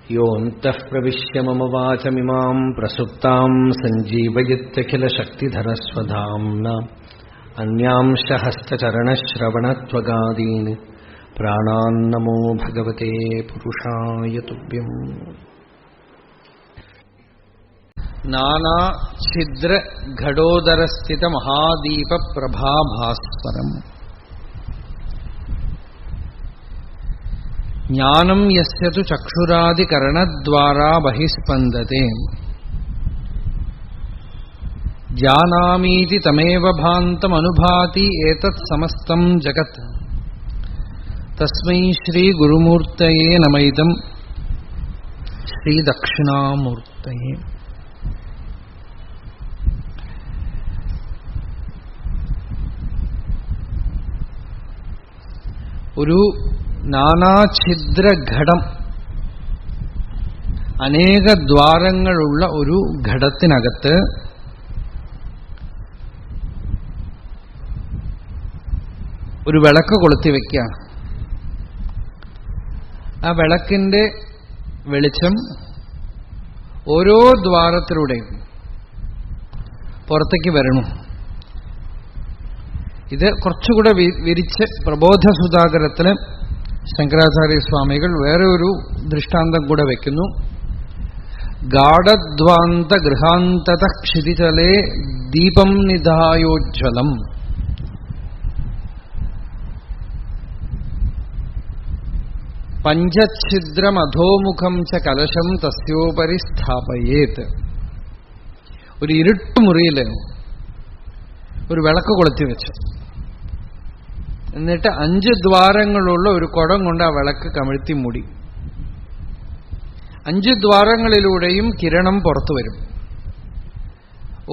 योऽन्तः प्रविश्य मम वाचमिमां प्रसुप्तां सञ्जीवयत्यखिलशक्तिधरस्वधाम्ना अन्यांश हस्तचरणश्रवणत्वगादीन् प्राणान्नमो भगवते पुरुषाय तुभ्यम्। नानाच्छिद्रघटोदरस्थितमहादीपप्रभाभास्वरम् ज्ञानं यस्य तु चक्षुरादिकरणद्वारा बहिस्पन्दते जानामीति तमेव भान्तमनुभाति एतत् समस्तं जगत् तस्मै श्रीगुरुमूर्तये नमः श्रीदक्षिणामूर्तये। ഒരു നാനാഛിദ്രഘടം, അനേക ദ്വാരങ്ങളുള്ള ഒരു ഘടത്തിനകത്ത് ഒരു വിളക്ക് കൊളുത്തി വയ്ക്കുകയാണ്. ആ വിളക്കിന്റെ വെളിച്ചം ഓരോ ദ്വാരത്തിലൂടെയും പുറത്തേക്ക് വരണം. ഇത് കുറച്ചുകൂടെ വിരിച്ച് പ്രബോധസുധാകരത്തില് ശങ്കരാചാര്യസ്വാമികൾ വേറെ ഒരു ദൃഷ്ടാന്തം കൂടെ വയ്ക്കുന്നു. ഗാഢധ്വാന്ത ഗൃഹാന്തത ക്ഷിതിചലേ ദീപം നിധായോജ്വലം. പഞ്ചഛിദ്രമധോമുഖം ച കലശം തസ്യോപരി സ്ഥാപയേത്. ഒരു ഇരുട്ടുമുറിയില് ഒരു വിളക്ക് കൊളുത്തി വെച്ചു. എന്നിട്ട് 5 ദ്വാരങ്ങളുള്ള ഒരു കുടം കൊണ്ട് ആ വിളക്ക് കമിഴ്ത്തി മൂടി. 5 ദ്വാരങ്ങളിലൂടെയും കിരണം പുറത്തു വരും.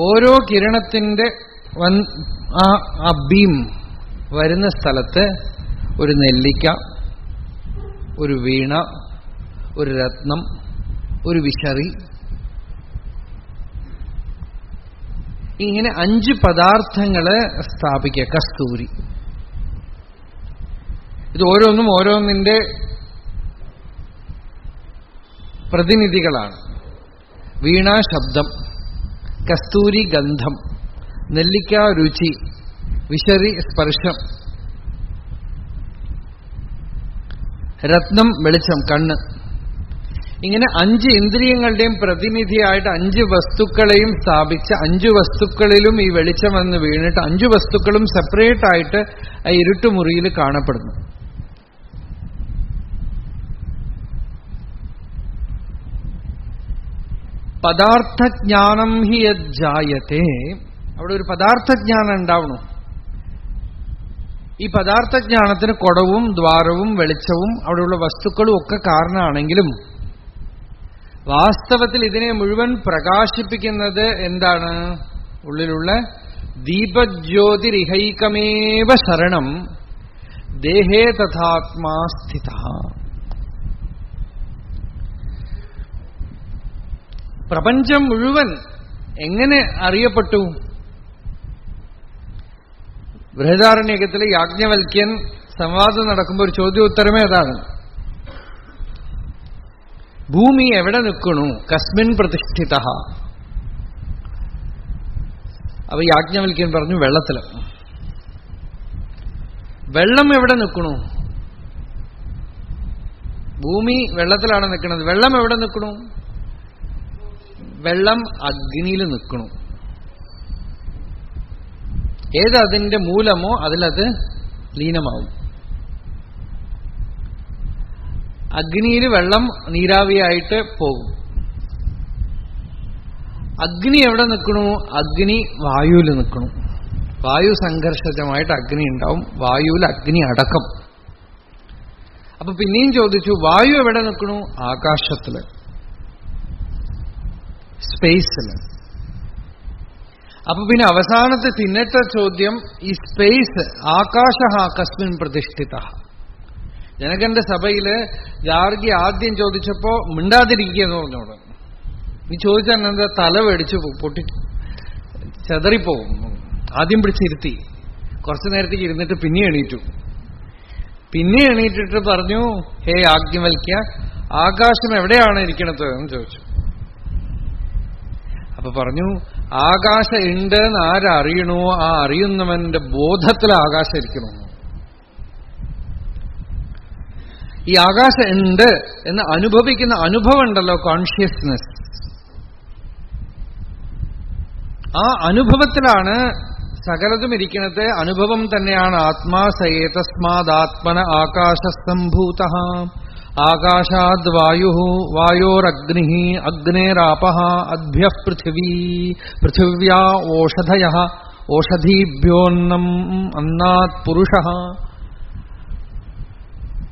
ഓരോ കിരണത്തിന്റെ ആ ബീം വരുന്ന സ്ഥലത്ത് ഒരു നെല്ലിക്ക, ഒരു വീണ, ഒരു രത്നം, ഒരു വിശറി, ഇങ്ങനെ 5 പദാർത്ഥങ്ങള് സ്ഥാപിക്കുക. കസ്തൂരി. ഇത് ഓരോന്നും ഓരോന്നിന്റെ പ്രതിനിധികളാണ്. വീണ ശബ്ദം, കസ്തൂരി ഗന്ധം, നെല്ലിക്ക രുചി, വിശറി സ്പർശം, രത്നം വെളിച്ചം കണ്ണ്. ഇങ്ങനെ 5 ഇന്ദ്രിയങ്ങളുടെയും പ്രതിനിധിയായിട്ട് 5 വസ്തുക്കളെയും സ്ഥാപിച്ച് 5 വസ്തുക്കളിലും ഈ വെളിച്ചം വന്ന് വീണിട്ട് 5 വസ്തുക്കളും സെപ്പറേറ്റ് ആയിട്ട് ആ ഇരുട്ടുമുറിയിൽ കാണപ്പെടുന്നു. പദാർത്ഥജ്ഞാനം ഹി യജ്ജായത്തെ. അവിടെ ഒരു പദാർത്ഥജ്ഞാനം ഉണ്ടാവണം. ഈ പദാർത്ഥജ്ഞാനത്തിന് കുടവും ദ്വാരവും വെളിച്ചവും അവിടെയുള്ള വസ്തുക്കളും ഒക്കെ കാരണമാണെങ്കിലും വാസ്തവത്തിൽ ഇതിനെ മുഴുവൻ പ്രകാശിപ്പിക്കുന്നത് എന്താണ്? ഉള്ളിലുള്ള ദീപജ്യോതിരിഹൈകമേവ ശരണം ദേഹേ തഥാത്മാ സ്ഥിത. പ്രപഞ്ചം മുഴുവൻ എങ്ങനെ അറിയപ്പെട്ടു? ബൃഹദാരണ്യകത്തിലെ യാജ്ഞവൽക്യൻ സംവാദം നടക്കുമ്പോൾ ഒരു ചോദ്യോത്തരമേ അതാണ്. ഭൂമി എവിടെ നിൽക്കണു? കസ്മിൻ പ്രതിഷ്ഠിത. അപ്പൊ യാജ്ഞവൽക്യൻ പറഞ്ഞു വെള്ളത്തില്. വെള്ളം എവിടെ നിൽക്കണു? ഭൂമി വെള്ളത്തിലാണ് നിൽക്കുന്നത്. വെള്ളം എവിടെ നിൽക്കണു? വെള്ളം അഗ്നിയിൽ നിൽക്കണു. ഏത് അതിന്റെ മൂലമോ അതിലത് ലീനമാവും. അഗ്നിയിൽ വെള്ളം നീരാവിയായിട്ട് പോകും. അഗ്നി എവിടെ നിൽക്കണു? അഗ്നി വായുവിൽ നിൽക്കണു. വായു സംഘർഷജമായിട്ട് അഗ്നി ഉണ്ടാവും. വായുവിൽ അഗ്നി അടക്കം. അപ്പൊ പിന്നെയും ചോദിച്ചു, വായു എവിടെ നിൽക്കണു? ആകാശത്തില്, സ്പേസില്. അപ്പൊ പിന്നെ അവസാനത്തെ തിന്നറ്റ ചോദ്യം, ഈ സ്പേസ് ആകാശ കസ്മിൻ പ്രതിഷ്ഠിത. ജനകന്റെ സഭയില് ഗാർഗി ആദ്യം ചോദിച്ചപ്പോ മിണ്ടാതിരിക്കുകയെന്ന് പറഞ്ഞോട്. നീ ചോദിച്ചാൽ എന്താ? തല വെടിച്ചു പൊട്ടി ചെതറിപ്പോവും. ആദ്യം പിടിച്ചിരുത്തി. കുറച്ചു നേരത്തേക്ക് ഇരുന്നിട്ട് പിന്നെ എണീറ്റു. പിന്നെ എണീറ്റിട്ട് പറഞ്ഞു, ഹേ യാജ്ഞവൽക്യ, ആകാശം എവിടെയാണ് ഇരിക്കണത് എന്ന് ചോദിച്ചു. അപ്പൊ പറഞ്ഞു, ആകാശം ഉണ്ട് എന്ന് ആരറിയണോ ആ അറിയുന്നവന്റെ ബോധത്തിൽ ആകാശം ഇരിക്കണോ. ഈ ആകാശം ഉണ്ട് എന്ന് അനുഭവിക്കുന്ന അനുഭവം ഉണ്ടല്ലോ, കോൺഷ്യസ്നെസ്, ആ അനുഭവത്തിലാണ് സകലതും ഇരിക്കുന്നത്. അനുഭവം തന്നെയാണ് ആത്മാ. സയേതസ്മാദാത്മന ആകാശസംഭൂത. ആകാശാദ് വായു, വായോരഗ്നി, അഗ്നേരാപഃ, അദ്ഭ്യഃ പൃഥിവീ, പൃഥിവ്യാ ഓഷധയഃ, ഓഷധീഭ്യോന്നം, അന്നാത് പുരുഷഃ.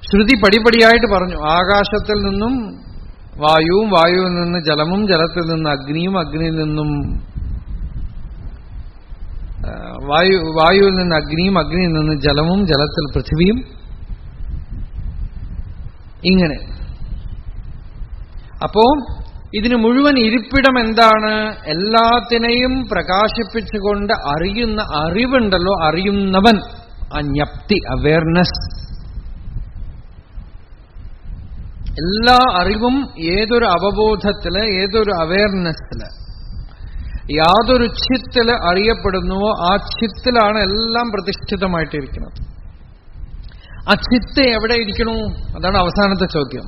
ശ്രുതി പടിപടിയായിട്ട് പറഞ്ഞു. ആകാശത്തിൽ നിന്നും വായുവും, വായുവിൽ നിന്ന് ജലമും, ജലത്തിൽ നിന്ന് അഗ്നിയും, അഗ്നിയിൽ നിന്നും വായുവിൽ നിന്ന് അഗ്നിയും, അഗ്നിയിൽ നിന്ന് ജലവും, ജലത്തിൽ പൃഥിവിയും. ഇങ്ങനെ. അപ്പോ ഇതിന് മുഴുവൻ ഇരിപ്പിടം എന്താണ്? എല്ലാത്തിനെയും പ്രകാശിപ്പിച്ചുകൊണ്ട് അറിയുന്ന അറിവുണ്ടല്ലോ, അറിയുന്നവൻ, ആ ജ്ഞപ്തി, അവയർനെസ്. എല്ലാ അറിവും ഏതൊരു അവബോധത്തില്, ഏതൊരു അവയർനെസ്സില്, യാതൊരു ചിത്തില് അറിയപ്പെടുന്നുവോ ആ ചിത്തിലാണ് എല്ലാം പ്രതിഷ്ഠിതമായിട്ടിരിക്കുന്നത്. ആ ചിത്ത് എവിടെ ഇരിക്കണു? അതാണ് അവസാനത്തെ ചോദ്യം.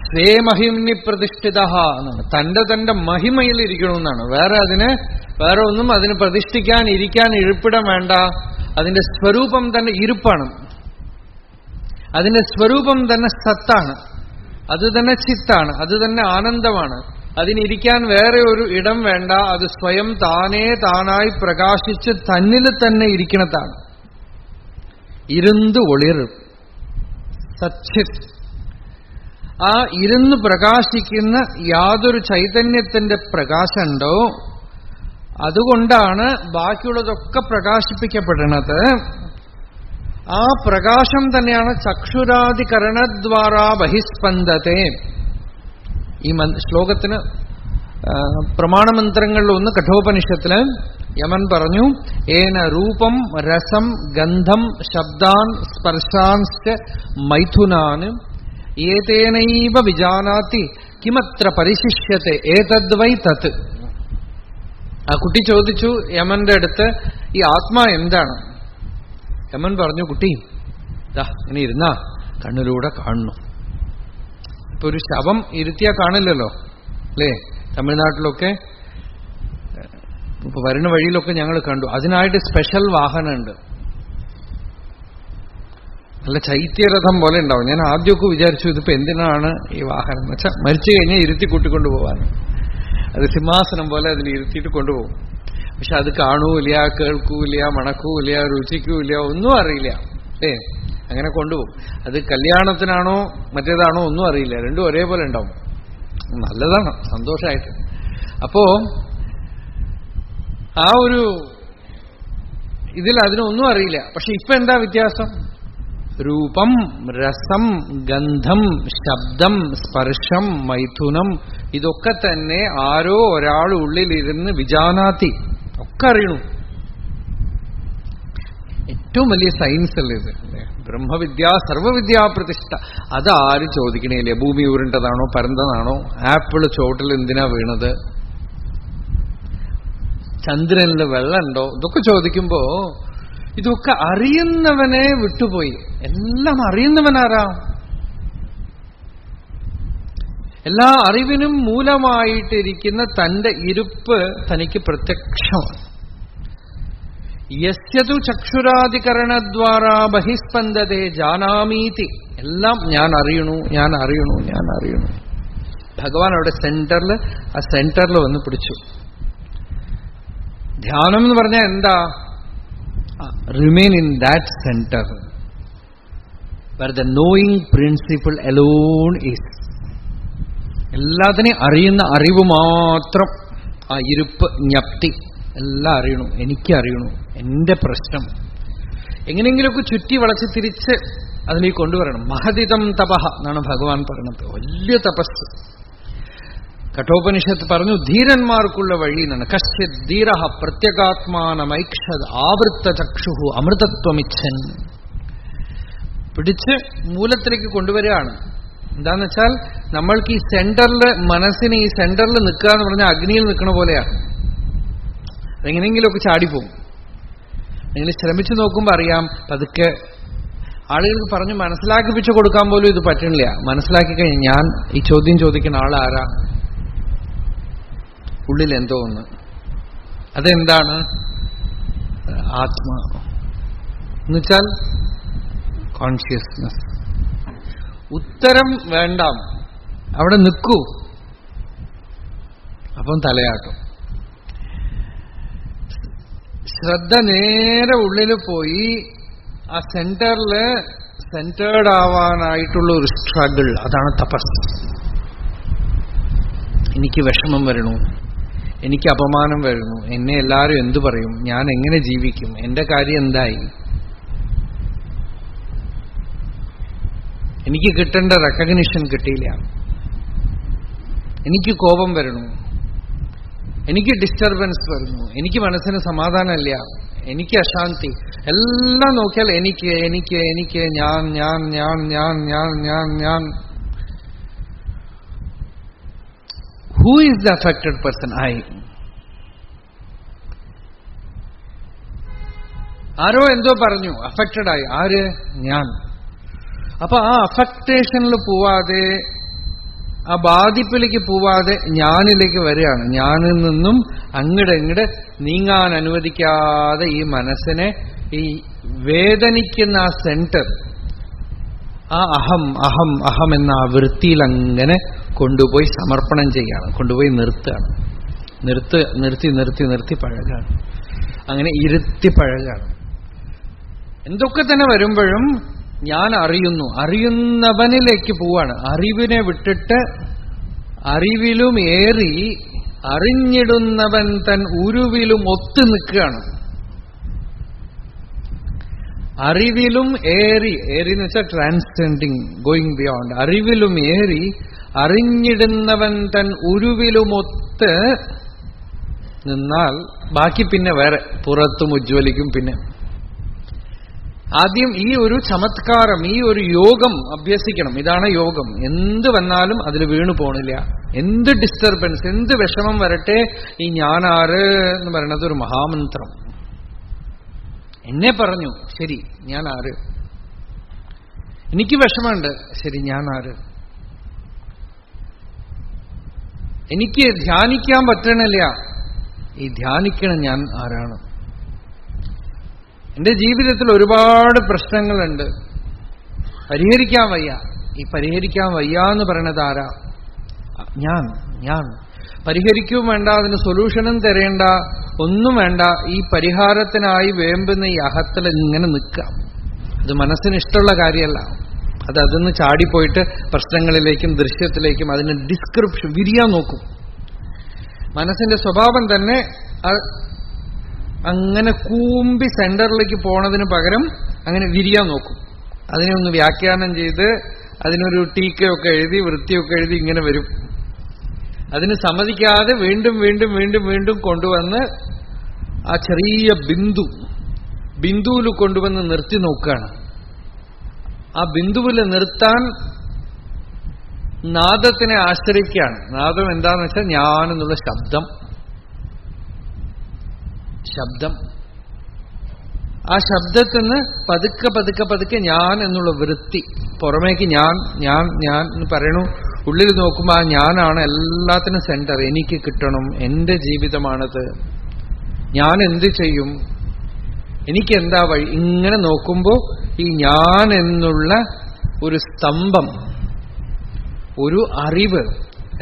സ്വേ മഹിമ്നി പ്രതിഷ്ഠിത എന്നാണ്. തന്റെ മഹിമയിൽ ഇരിക്കണമെന്നാണ്. വേറെ ഒന്നും അതിന് പ്രതിഷ്ഠിക്കാൻ, ഇരിക്കാൻ ഇരിപ്പിടം വേണ്ട. അതിന്റെ സ്വരൂപം തന്നെ ഇരുപ്പാണ്. അതിന്റെ സ്വരൂപം തന്നെ സത്താണ്. അത് തന്നെ ചിത്താണ്. അത് തന്നെ ആനന്ദമാണ്. അതിനിരിക്കാൻ വേറെ ഒരു ഇടം വേണ്ട. അത് സ്വയം താനായി പ്രകാശിച്ച് തന്നിൽ തന്നെ ഇരിക്കണതാണ്. ഇരുന്ന് ഒളിർ സച്ചിത്. ആ ഇരുന്ന് പ്രകാശിക്കുന്ന യാതൊരു ചൈതന്യത്തിന്റെ പ്രകാശമുണ്ടോ അതുകൊണ്ടാണ് ബാക്കിയുള്ളതൊക്കെ പ്രകാശിപ്പിക്കപ്പെടുന്നത്. ആ പ്രകാശം തന്നെയാണ് ചക്ഷുരാദികരണദ്വാരാ ബഹിസ്പന്ദത്തെ. ഈ ശ്ലോകത്തിന് പ്രമാണമന്ത്രങ്ങളിലൊന്ന് കഠോപനിഷത്തില് യമൻ പറഞ്ഞു, ഏന രൂപം രസം ഗന്ധം ശബ്ദാൻ സ്പർശാൻശ്ച മൈഥുനാൻ ഏതേനൈവ വിജാനാതി കിമത്ര പരിശിഷ്യത്തെ ഏതദ്വൈ തത്. ആ കുട്ടി ചോദിച്ചു യമന്റെ അടുത്ത്, ഈ ആത്മാ എന്താണ്? യമൻ പറഞ്ഞു, കുട്ടി ഇങ്ങനെ ഇരുന്നാ കണ്ണിലൂടെ കാണുന്നു. ഇപ്പൊ ഒരു ശവം ഇരുത്തിയാ കാണില്ലല്ലോ, അല്ലേ? തമിഴ്നാട്ടിലൊക്കെ ഇപ്പൊ വരുന്ന വഴിയിലൊക്കെ ഞങ്ങൾ കണ്ടു. അതിനായിട്ട് സ്പെഷ്യൽ വാഹനമുണ്ട്. നല്ല ചൈത്യരഥം പോലെ ഉണ്ടാവും. ഞാൻ ആദ്യമൊക്കെ വിചാരിച്ചു ഇതിപ്പോ എന്തിനാണ് ഈ വാഹനം എന്ന് വെച്ചാൽ മരിച്ചു കഴിഞ്ഞാൽ ഇരുത്തി കൂട്ടിക്കൊണ്ടു പോവാൻ. അത് സിംഹാസനം പോലെ അതിൽ ഇരുത്തിയിട്ട് കൊണ്ടുപോകും. പക്ഷെ അത് കാണൂല, കേൾക്കൂല, മണക്കൂല, രുചിക്കൂല, ഒന്നും അറിയില്ല, അല്ലേ? അങ്ങനെ കൊണ്ടുപോകും. അത് കല്യാണത്തിനാണോ മറ്റേതാണോ ഒന്നും അറിയില്ല. രണ്ടും ഒരേപോലെ ഉണ്ടാവും. നല്ലതാണ്, സന്തോഷമായിട്ട്. അപ്പോ ആ ഒരു ഇതിൽ അതിനൊന്നും അറിയില്ല. പക്ഷെ ഇപ്പൊ എന്താ വ്യത്യാസം? രൂപം, രസം, ഗന്ധം, ശബ്ദം, സ്പർശം, മൈഥുനം, ഇതൊക്കെ തന്നെ ആരോ ഒരാൾ ഉള്ളിലിരുന്ന് വിജാനാത്തി ഒക്കെ അറിയണു. ഏറ്റവും വലിയ സയൻസ് അല്ലേ ഇത്? ബ്രഹ്മവിദ്യ, സർവവിദ്യാപ്രതിഷ്ഠ. അതാരും ചോദിക്കണേല്ലേ? ഭൂമി ഉരുണ്ടതാണോ പരന്തതാണോ? ആപ്പിള് ചോട്ടിൽ എന്തിനാ വീണത്? ചന്ദ്രനിൽ വെള്ളമുണ്ടോ? ഇതൊക്കെ ചോദിക്കുമ്പോ ഇതൊക്കെ അറിയുന്നവനെ വിട്ടുപോയി. എല്ലാം അറിയുന്നവനാരാ? എല്ലാ അറിവിനും മൂലമായിട്ടിരിക്കുന്ന തന്റെ ഇരുപ്പ് തനിക്ക് പ്രത്യക്ഷമാണ്. യസ്യതു ചക്ഷുരാദികരണദ്വാരാ ബഹിസ്പന്ദതേ ജാനാമീതി. എല്ലാം ഞാൻ അറിയണു, ഞാൻ അറിയണു, ഞാൻ അറിയണു. ഭഗവാൻ അവിടെ ആ സെന്ററിൽ വന്ന് പിടിച്ചു. ധ്യാനം എന്ന് പറഞ്ഞാൽ എന്താ? Remain in that centre where the knowing principle alone is. എല്ലാത്തിനെയും അറിയുന്ന അറിവ് മാത്രം, ആ ഇരുപ്പ്, ജ്ഞപ്തി, എല്ലാം അറിയണു, എനിക്കറിയണു, എന്റെ പ്രശ്നം എങ്ങനെയെങ്കിലുമൊക്കെ ചുറ്റി വളച്ച് തിരിച്ച് അതിലേക്ക് കൊണ്ടുവരണം. മഹദിതം തപഹ എന്നാണ് ഭഗവാൻ പറഞ്ഞത്. വലിയ തപസ്. കഠോപനിഷത്ത് പറഞ്ഞു ധീരന്മാർക്കുള്ള വഴി എന്നാണ്. കശ്ചിത് ധീരഃ പ്രത്യഗാത്മാനമൈക്ഷത് ആവൃത്ത ചക്ഷുഹു അമൃതത്വമിച്ഛൻ. പിടിച്ച് മൂലത്തിലേക്ക് കൊണ്ടുവരികയാണ്. എന്താന്ന് വെച്ചാൽ നമ്മൾക്ക് ഈ സെന്ററിൽ, മനസ്സിന് ഈ സെന്ററിൽ നിൽക്കുക എന്ന് പറഞ്ഞാൽ അഗ്നിയിൽ നിൽക്കണ പോലെയാണ്. അതെങ്ങനെയെങ്കിലുമൊക്കെ ചാടിപ്പോവും. നിങ്ങൾ ശ്രമിച്ചു നോക്കുമ്പോൾ അറിയാം. പതുക്കെ ആളുകൾക്ക് പറഞ്ഞ് മനസ്സിലാക്കിപ്പിച്ചു കൊടുക്കാൻ പോലും ഇത് പറ്റണില്ല. മനസ്സിലാക്കി കഴിഞ്ഞാൽ ഞാൻ ഈ ചോദ്യം ചോദിക്കുന്ന ആളാരാ, ഉള്ളിൽ എന്തോ ഒന്ന്, അതെന്താണ്? ആത്മ എന്നുവെച്ചാൽ കോൺഷ്യസ്നസ്. ഉത്തരം വേണ്ട, അവിടെ നിൽക്കൂ. അപ്പം തലയാട്ടും. ശ്രദ്ധ നേരെ ഉള്ളിൽ പോയി ആ സെന്ററില് സെന്റേർഡ് ആവാനായിട്ടുള്ള ഒരു സ്ട്രഗിൾ, അതാണ് തപസ്. എനിക്ക് വിഷമം വരണു, എനിക്ക് അപമാനം വരുന്നു, എന്നെ എല്ലാവരും എന്തു പറയും, ഞാൻ എങ്ങനെ ജീവിക്കും, എന്റെ കാര്യം എന്തായി, എനിക്ക് കിട്ടേണ്ട റെക്കഗ്നിഷൻ കിട്ടിയില്ല, എനിക്ക് കോപം വരണു, എനിക്ക് ഡിസ്റ്റർബൻസ് വരുന്നു, എനിക്ക് മനസ്സിന് സമാധാനമില്ല, എനിക്ക് അശാന്തി, എല്ലാം നോക്കിയാൽ എനിക്ക് എനിക്ക് എനിക്ക് ഞാൻ ഞാൻ ഞാൻ ഞാൻ ഞാൻ ഞാൻ ഞാൻ. Who is the affected person? I. ആരോ എന്തോ പറഞ്ഞു, അഫക്റ്റഡ് ആയി. ആര്? ഞാൻ. അപ്പൊ ആ അഫക്റ്റേഷനിൽ പോവാതെ, ആ ബാധിപ്പിലേക്ക് പോവാതെ ഞാനിലേക്ക് വരികയാണ്. ഞാനിൽ നിന്നും അങ്ങട് നീങ്ങാൻ അനുവദിക്കാതെ ഈ മനസ്സിനെ, ഈ വേദനിക്കുന്ന ആ സെന്റർ, ആ അഹം അഹം അഹം എന്ന ആ വൃത്തിയിൽ അങ്ങനെ കൊണ്ടുപോയി സമർപ്പണം ചെയ്യാണ്, കൊണ്ടുപോയി നിർത്തുകയാണ്. നിർത്തി നിർത്തി നിർത്തി പഴകാണ്. അങ്ങനെ ഇരുത്തി പഴകാണ്. എന്തൊക്കെ തന്നെ വരുമ്പോഴും ഞാൻ അറിയുന്നു, അറിയുന്നവനിലേക്ക് പോവാണ്. അറിവിനെ വിട്ടിട്ട് അറിവിലും ഏറി അറിഞ്ഞിടുന്നവൻ തൻ ഉരുവിലും ഒത്തു നിൽക്കുകയാണ്. അറിവിലും ഏറി എന്ന് വെച്ചാൽ ട്രാൻസെൻഡിങ്, ഗോയിങ് ബിയോണ്ട്. അറിവിലും ഏറി അറിഞ്ഞിടുന്നവൻ തൻ ഉരുവിലുമൊത്ത് നിന്നാൽ ബാക്കി പിന്നെ വേറെ പുറത്തും ഉജ്ജ്വലിക്കും. പിന്നെ ആദ്യം ഈ ഒരു ചമത്കാരം, ഈ ഒരു യോഗം അഭ്യസിക്കണം. ഇതാണ് യോഗം. എന്ത് വന്നാലും അതിൽ വീണു പോണില്ല. എന്ത് ഡിസ്റ്റർബൻസ്, എന്ത് വിഷമം വരട്ടെ, ഈ ഞാനാര് എന്ന് പറയുന്നത് ഒരു മഹാമന്ത്രം. എന്നെ പറഞ്ഞു, ശരി, ഞാൻ ആര്? എനിക്ക് വിഷമമുണ്ട്, ശരി, ഞാൻ ആര്? എനിക്ക് ധ്യാനിക്കാൻ പറ്റണില്ല, ഈ ധ്യാനിക്കണം ഞാൻ ആരാണ്? എന്റെ ജീവിതത്തിൽ ഒരുപാട് പ്രശ്നങ്ങളുണ്ട്, പരിഹരിക്കാൻ വയ്യ. ഈ പരിഹരിക്കാൻ വയ്യ എന്ന് പറയണത് ആരാ? ഞാൻ. പരിഹരിക്കും വേണ്ട, അതിന് സൊല്യൂഷനും തരേണ്ട, ഒന്നും വേണ്ട. ഈ പരിഹാരത്തിനായി വേമ്പുന്ന ഈ അഹത്തിൽ ഇങ്ങനെ നിൽക്കാം. അത് മനസ്സിന് ഇഷ്ടമുള്ള കാര്യമല്ല. അത് അതിന്ന് ചാടിപ്പോയിട്ട് പ്രശ്നങ്ങളിലേക്കും ദൃശ്യത്തിലേക്കും അതിന് ഡിസ്ക്രിപ്ഷൻ വിരിയാൻ നോക്കും. മനസ്സിന്റെ സ്വഭാവം തന്നെ അങ്ങനെ കൂമ്പി സെന്ററിലേക്ക് പോണതിന് പകരം അങ്ങനെ വിരിയാൻ നോക്കും. അതിനെ ഒന്ന് വ്യാഖ്യാനം ചെയ്ത് അതിനൊരു ടീക്കയൊക്കെ എഴുതി വൃത്തിയൊക്കെ എഴുതി ഇങ്ങനെ വരും. അതിന് സമ്മതിക്കാതെ വീണ്ടും വീണ്ടും വീണ്ടും വീണ്ടും കൊണ്ടുവന്ന് ആ ചെറിയ ബിന്ദുവിൽ കൊണ്ടുവന്ന് നിർത്തി നോക്കുകയാണ്. ആ ബിന്ദുവിൽ നിർത്താൻ നാദത്തിനെ ആശ്രയിക്കുകയാണ്. നാദം എന്താന്ന് വെച്ചാൽ ഞാനെന്നുള്ള ശബ്ദം. ആ ശബ്ദത്തിന് പതുക്കെ പതുക്കെ പതുക്കെ ഞാൻ എന്നുള്ള വൃത്തി പുറമേക്ക് ഞാൻ ഞാൻ ഞാൻ എന്ന് പറയണു. ഉള്ളിൽ നോക്കുമ്പോൾ ആ ഞാനാണ് എല്ലാത്തിനും സെന്റർ. എനിക്ക് കിട്ടണം, എന്റെ ജീവിതമാണത്, ഞാൻ എന്ത് ചെയ്യും, എനിക്ക് എന്താ വഴി, ഇങ്ങനെ നോക്കുമ്പോൾ ഈ ഞാൻ എന്നുള്ള ഒരു സ്തംഭം, ഒരു അറിവ്,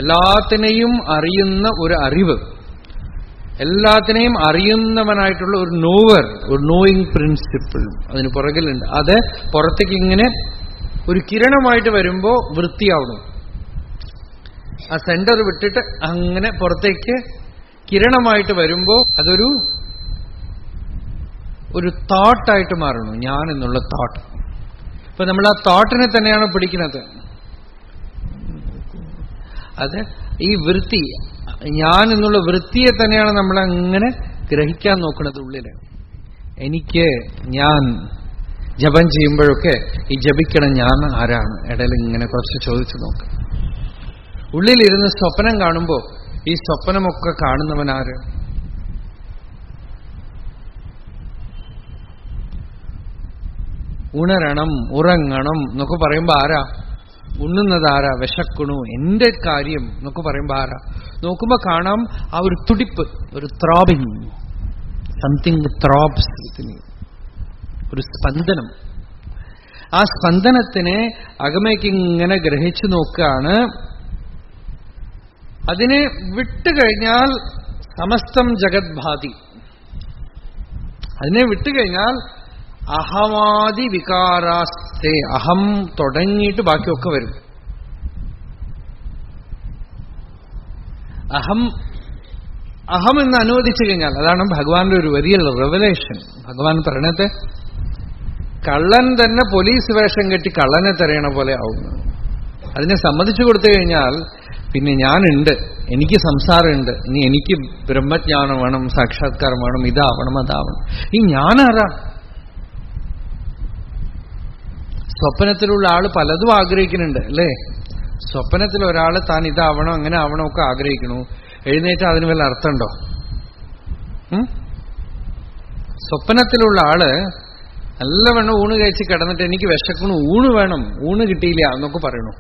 എല്ലാത്തിനെയും അറിയുന്ന ഒരു അറിവ്, എല്ലാത്തിനെയും അറിയുന്നവനായിട്ടുള്ള ഒരു നോവർ, ഒരു നോയിങ് പ്രിൻസിപ്പിൾ അതിന് പുറകിലുണ്ട്. അത് പുറത്തേക്ക് ഇങ്ങനെ ഒരു കിരണമായിട്ട് വരുമ്പോ വൃത്തിയാവണം. ആ സെന്റർ വിട്ടിട്ട് അങ്ങനെ പുറത്തേക്ക് കിരണമായിട്ട് വരുമ്പോ അതൊരു തോട്ടായിട്ട് മാറണം. ഞാൻ എന്നുള്ള തോട്ട്. ഇപ്പൊ നമ്മൾ ആ തോട്ടിനെ തന്നെയാണ് പിടിക്കുന്നത്. അത് ഈ വൃത്തി, ഞാൻ എന്നുള്ള വൃത്തിയെ തന്നെയാണ് നമ്മൾ അങ്ങനെ ഗ്രഹിക്കാൻ നോക്കുന്നത്. ഉള്ളില് എനിക്ക്, ജപം ചെയ്യുമ്പോഴൊക്കെ ഈ ജപിക്കണം ഞാൻ ആരാണ് ഇടയിൽ ഇങ്ങനെ കുറച്ച് ചോദിച്ചു നോക്ക്. ഉള്ളിലിരുന്ന് സ്വപ്നം കാണുമ്പോൾ ഈ സ്വപ്നമൊക്കെ കാണുന്നവൻ ആര്? ഉണരണം ഉറങ്ങണം എന്നൊക്കെ പറയുമ്പോ ആരാ? ഉണ്ണുന്നത് ആരാ? വിശക്കണു എന്റെ കാര്യം എന്നൊക്കെ പറയുമ്പോ ആരാ? നോക്കുമ്പോ കാണാം ആ ഒരു തുടിപ്പ്, ഒരു ത്രോബിങ്, സംതിങ് ത്രോബ്സ് വിത്ത് മീ, ഒരു സ്പന്ദനം. ആ സ്പന്ദനത്തിനെ അകമേക്ക് ഇങ്ങനെ ഗ്രഹിച്ചു നോക്കുകയാണ്. അതിനെ വിട്ടുകഴിഞ്ഞാൽ സമസ്തം ജഗദ്ഭാതി. അതിനെ വിട്ടുകഴിഞ്ഞാൽ അഹമാദി വികാരാസ്തേ, അഹം തുടങ്ങിയിട്ട് ബാക്കിയൊക്കെ വരും. അഹം അഹം എന്ന് അനുവദിച്ചു കഴിഞ്ഞാൽ, അതാണ് ഭഗവാന്റെ ഒരു വലിയ റെവലേഷൻ. ഭഗവാൻ പറയണത് കള്ളൻ തന്നെ പോലീസ് വേഷം കെട്ടി കള്ളനെ തെരയണ പോലെ ആവുന്നു. അതിനെ സമ്മതിച്ചു കൊടുത്തു കഴിഞ്ഞാൽ പിന്നെ ഞാനുണ്ട്, എനിക്ക് സംസാരമുണ്ട്, ഇനി എനിക്ക് ബ്രഹ്മജ്ഞാനം വേണം, സാക്ഷാത്കാരം വേണം, ഇതാവണം അതാവണം. ഈ ഞാനാരാ? സ്വപ്നത്തിലുള്ള ആള് പലതും ആഗ്രഹിക്കുന്നുണ്ട് അല്ലേ? സ്വപ്നത്തിൽ ഒരാൾ താൻ ഇതാവണം അങ്ങനെ ആവണം ഒക്കെ ആഗ്രഹിക്കണു. എഴുന്നേറ്റ് അതിന് വല്ല അർത്ഥമുണ്ടോ? സ്വപ്നത്തിലുള്ള ആള് നല്ലവണ്ണം ഊണ് കഴിച്ച് കിടന്നിട്ട് എനിക്ക് വിശക്കണു, ഊണ് വേണം, ഊണ് കിട്ടിയില്ല എന്നൊക്കെ പറയണു.